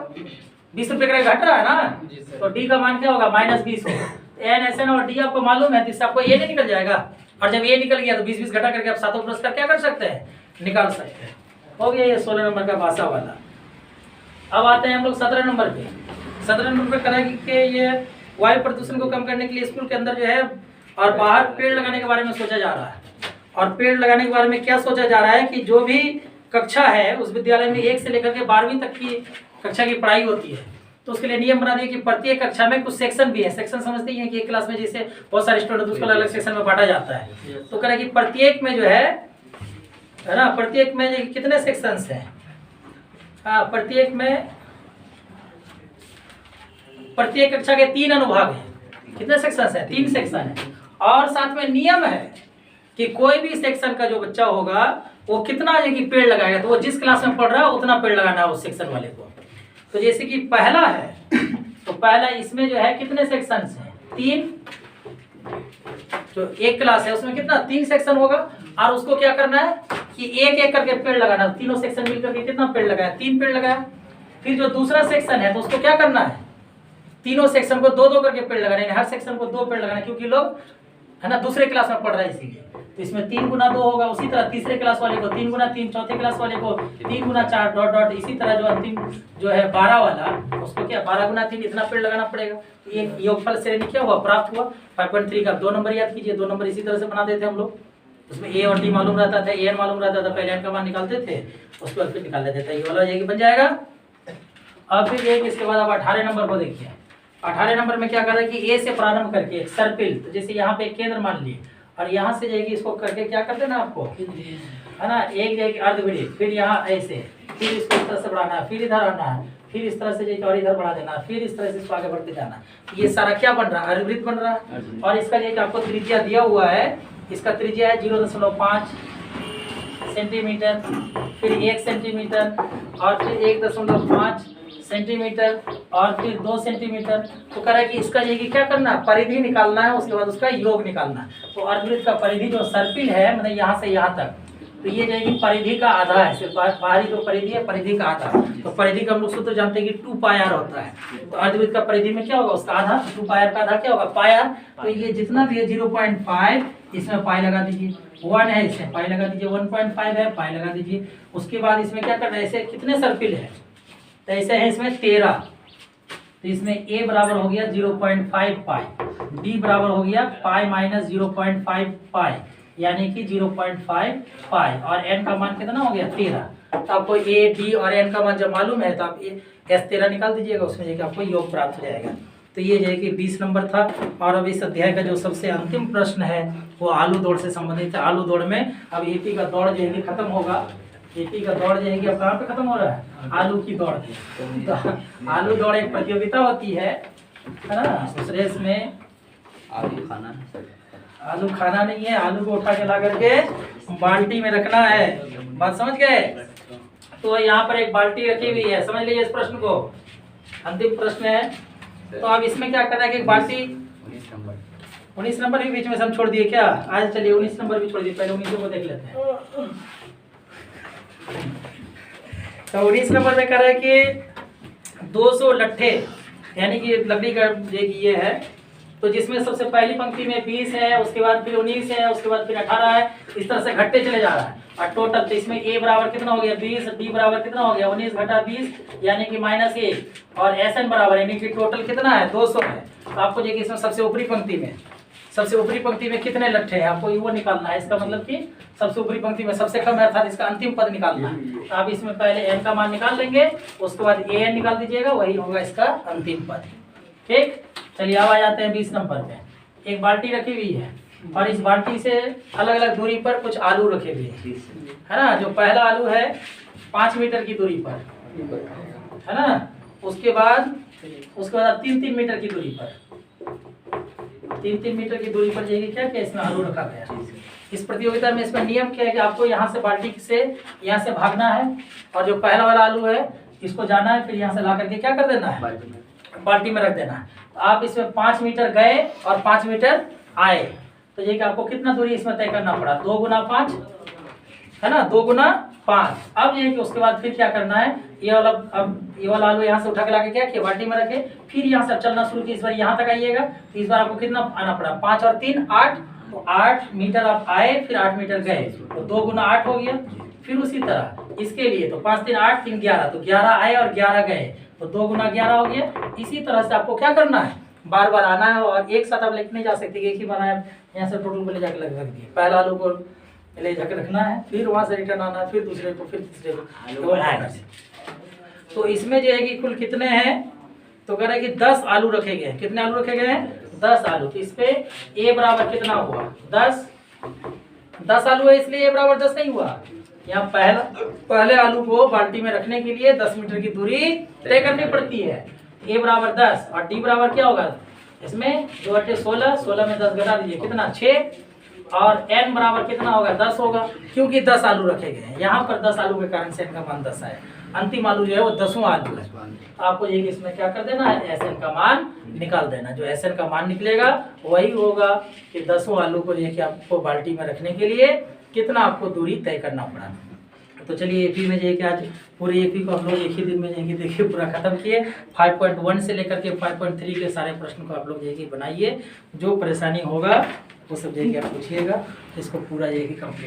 20 रुपये का घट रहा है ना, तो डी का मान क्या होगा -20 होगा। एन एस एन और डी आपको मालूम है, तो इससे आपको ये नहीं निकल जाएगा, और जब ये निकल गया तो 20-20 घटा करके आप 7 पुरस्कार क्या कर सकते हैं, निकाल सकते हैं। हो गया ये 16 नंबर का भाषा वाला। अब आते हैं हम लोग 17 नंबर पे। 17 नंबर पे करेंगे कि ये वायु प्रदूषण को कम करने के लिए स्कूल के अंदर जो है और बाहर पेड़ लगाने के बारे में सोचा जा रहा है। और पेड़ लगाने के बारे में क्या सोचा जा रहा है कि जो भी कक्षा है उस विद्यालय में 1 से लेकर के 12वीं तक की कक्षा की पढ़ाई होती है, तो उसके लिए नियम बना दिए कि प्रत्येक कक्षा में कुछ सेक्शन भी है। सेक्शन समझते ही हैं कि एक क्लास में जैसे बहुत सारे स्टूडेंट उसको अलग अलग सेक्शन में बांटा जाता है। तो कह रहा है कि प्रत्येक में जो है ना, प्रत्येक में कितने सेक्शंस हैं, प्रत्येक कक्षा के 3 अनुभाग हैं। कितने सेक्शंस हैं, 3 सेक्शन है। और साथ में नियम है कि कोई भी सेक्शन का जो बच्चा होगा वो कितना जो कि पेड़ लगाएगा, तो वो जिस क्लास में पढ़ रहा है उतना पेड़ लगाना है उस सेक्शन वाले को। तो जैसे कि पहला है, तो पहला इसमें जो है कितने सेक्शंस हैं 3, जो एक क्लास है उसमें कितना 3 सेक्शन होगा, और उसको क्या करना है कि एक एक करके पेड़ लगाना। तीनों सेक्शन मिलकर के कितना पेड़ लगाया, 3 पेड़ लगाया। फिर जो दूसरा सेक्शन है तो उसको क्या करना है, तीनों सेक्शन को 2-2 करके पेड़ लगाना है, हर सेक्शन को 2 पेड़ लगाना, क्योंकि लोग है ना दूसरे क्लास में पढ़ रहा है इसीलिए। तो इसमें 3 गुना 2 होगा। उसी तरह तीसरे क्लास वाले को 3 गुना 3, चौथे क्लास वाले को 3 गुना 4 डॉट डॉट, इसी तरह जो अंतिम जो है 12 वाला उसको क्या 12 गुना 3 इतना पेड़ लगाना पड़ेगा। ये योगफल श्रेणी क्या हुआ, प्राप्त हुआ 5.3 का 2 नंबर याद कीजिए। 2 नंबर इसी तरह से बना देते हम लोग। उसमें ए और डी मालूम रहता था, ए मालूम रहता था, पहले एन का मान निकालते थे, उसके बाद फिर निकाल लेते थे। ये वाला ये बन जाएगा। अब फिर एक इसके बाद अब 18 नंबर को देखिए। 18 नंबर में क्या कर रहा है कि ए से प्रारंभ करके एक सर्पिल, तो जैसे यहाँ पे एक केंद्र मान लिए और यहाँ से जाएगी इसको करके क्या कर देना आपको है ना, एक जाएगी अर्धवृत्त, फिर यहाँ ऐसे, फिर इसको इस तरह से बढ़ाना है, फिर इधर आना है, फिर इस तरह से जाएगी और इधर बढ़ा देना, फिर इस तरह से इसको आगे बढ़ते जाना। ये सारा क्या बन रहा है, अर्धवृत्त बन रहा है। और इसका जो आपको त्रिज्या दिया हुआ है, इसका त्रिज्या है 0.5 सेंटीमीटर, फिर 1 सेंटीमीटर, और फिर 1.5 सेंटीमीटर, और फिर 2 सेंटीमीटर। तो कह रहा है कि इसका ये कि क्या करना है, परिधि निकालना है, उसके बाद उसका योग निकालना है। तो अर्धवृत्त का परिधि जो सर्पिल है, मतलब यहाँ से यहाँ तक, तो ये जाएगी परिधि का आधा है, सिर्फ बाहरी जो परिधि है परिधि का आधा। तो परिधि का हम लोग सूत्र जानते हैं कि 2 पाई आर होता है। तो अर्धवृत्त का परिधि में क्या होगा, उसका आधा, 2 पाई आर का आधा क्या होगा, पाई आर। तो ये जितना भी है 0.5, इसमें पाई लगा दीजिए, 1 है इसमें पाई लगा दीजिए, 1.5 है पाई लगा दीजिए। उसके बाद इसमें क्या करना है, ऐसे कितने सर्पिल है, तो ऐसे है इसमें 13, तो इसमें a बराबर हो गया 0.5 पाई, d बराबर हो गया पाई माइनस 0.5 पाई यानी कि 0.5 पाई, और n का मान कितना हो गया 13। तो आपको a d और n का मान जब मालूम है तो आप s13 निकाल दीजिएगा, उसमें जाके आपको योग प्राप्त हो जाएगा। तो ये जो है कि 20 नंबर था। और अब इस अध्याय का जो सबसे अंतिम प्रश्न है वो आलू दौड़ से संबंधित है। आलू दौड़ में अब एपी का दौड़ जो है कि खत्म होगा। एपी का दौड़ जो है कि अब कहाँ पे खत्म हो रहा है, आलू की दौड़। तो आलू दौड़ एक प्रतियोगिता होती है ना। उस रेस में आलू खाना नहीं है, आलू को उठा के ला करके बाल्टी में रखना है। बात समझ गए? तो यहाँ पर एक बाल्टी रखी हुई है, समझ लीजिए इस प्रश्न को, अंतिम प्रश्न है। तो अब इसमें क्या करना है कि एक बाल्टी 19 नंबर भी बीच में हम छोड़ दिए क्या? आज चलिए 19 नंबर भी छोड़ दिए, पहले 19 को देख लेते हैं। तो 19 नंबर में कह रहा है कि 200 लट्ठे यानी कि लकड़ी का ये है, तो जिसमें सबसे पहली पंक्ति में 20 है, उसके बाद फिर 19 है, उसके बाद फिर 18 है, इस तरह से घटते चले जा रहा है। और टोटल तो इसमें a बराबर कितना हो गया 20, d बराबर कितना हो गया 19 घटा 20 यानी कि -1, और sn बराबर यानी कि टोटल कितना है 200 है। तो आपको देखिए इसमें सबसे ऊपरी पंक्ति में कितने लट्ठे हैं आपको वो निकालना है। इसका मतलब कि सबसे ऊपरी पंक्ति में सबसे कम है, अर्थात इसका अंतिम पद निकालना है। तो आप इसमें पहले n का मान निकाल लेंगे, उसके बाद an निकाल दीजिएगा, वही होगा इसका अंतिम पद। ठीक, चलिए अब आ जाते हैं 20 नंबर पे। एक बाल्टी रखी हुई है और इस बाल्टी से अलग अलग दूरी पर कुछ आलू रखे हुए हैं, है ना। जो पहला आलू है 5 मीटर की दूरी पर, है ना। उसके बाद 3-3 मीटर की दूरी पर, 3-3 मीटर की दूरी पर जाएगी क्या क्या इसमें आलू रखा गया। इस प्रतियोगिता में इसमें नियम क्या है कि आपको यहाँ से बाल्टी से यहाँ से भागना है, और जो पहला वाला आलू है इसको जाना है, फिर यहाँ से ला करके क्या कर देना है, बाल्टी में रख देना है। तो आप इसमें 5 मीटर गए और 5 मीटर आए, तो ये कि आपको कितना दूरी इसमें तय करना पड़ा, 2 गुना 5, है ना, 2 गुना 5। अब ये कि उसके बाद फिर क्या करना है, ये वाला आलू यहाँ से उठा के लाके क्या किया बाल्टी में रखे, फिर यहाँ से चलना शुरू किया। इस बार यहाँ तक आइएगा, तो इस बार आपको कितना आना पड़ा, 5 और 3 8, तो 8 मीटर आप आए, फिर 8 मीटर गए, तो 2 गुना 8 हो गया। फिर उसी तरह इसके लिए तो 5 3 8 3 11, तो 11 आए और 11 गए, तो 2 गुना 11 हो गया। इसी तरह से आपको क्या करना है, बार बार आना है, और एक साथ आप लेके नहीं जा सकते, एक ही बार यहाँ से टोटल को ले जाकर रख दिए। पहला आलू को ले जाकर रखना है, फिर वहां से रिटर्न आना है, फिर दूसरे को, फिर तीसरे को। तो इसमें जो है कि कुल कितने हैं, तो कह रहा है कि 10 आलू रखे गए हैं। कितने आलू रखे गए हैं, 10 आलू। तो इस पे a बराबर कितना हुआ 10 आलू है, इसलिए a बराबर 10 नहीं हुआ। यहाँ पहले आलू को बाल्टी में रखने के लिए 10 मीटर की दूरी तय करनी पड़ती है। a बराबर 10 और d बराबर क्या होगा, इसमें 2 × 16, 16 में 10 घटा दीजिए कितना 6, और n बराबर कितना होगा 10 होगा, क्योंकि 10 आलू रखे गए हैं। यहाँ पर 10 आलू के कारण से n का मान 10 है। अंतिम आलू जो है वो 10वां आलू है। आपको ये इसमें क्या कर देना है, SN का मान निकाल देना। जो SN का मान निकलेगा वही होगा कि 10वां आलू को लेके आपको बाल्टी में रखने के लिए कितना आपको दूरी तय करना पड़ा। तो चलिए एपी में जो है कि आज पूरे एपी को हम लोग एक ही दिन में जाएंगे देखिए पूरा खत्म किए। 5.1 से लेकर के 5.3 के सारे प्रश्न को आप लोग जाएगी बनाइए। जो परेशानी होगा वो सब जाएगी आप पूछिएगा, इसको पूरा जाएगी कंप्लीट।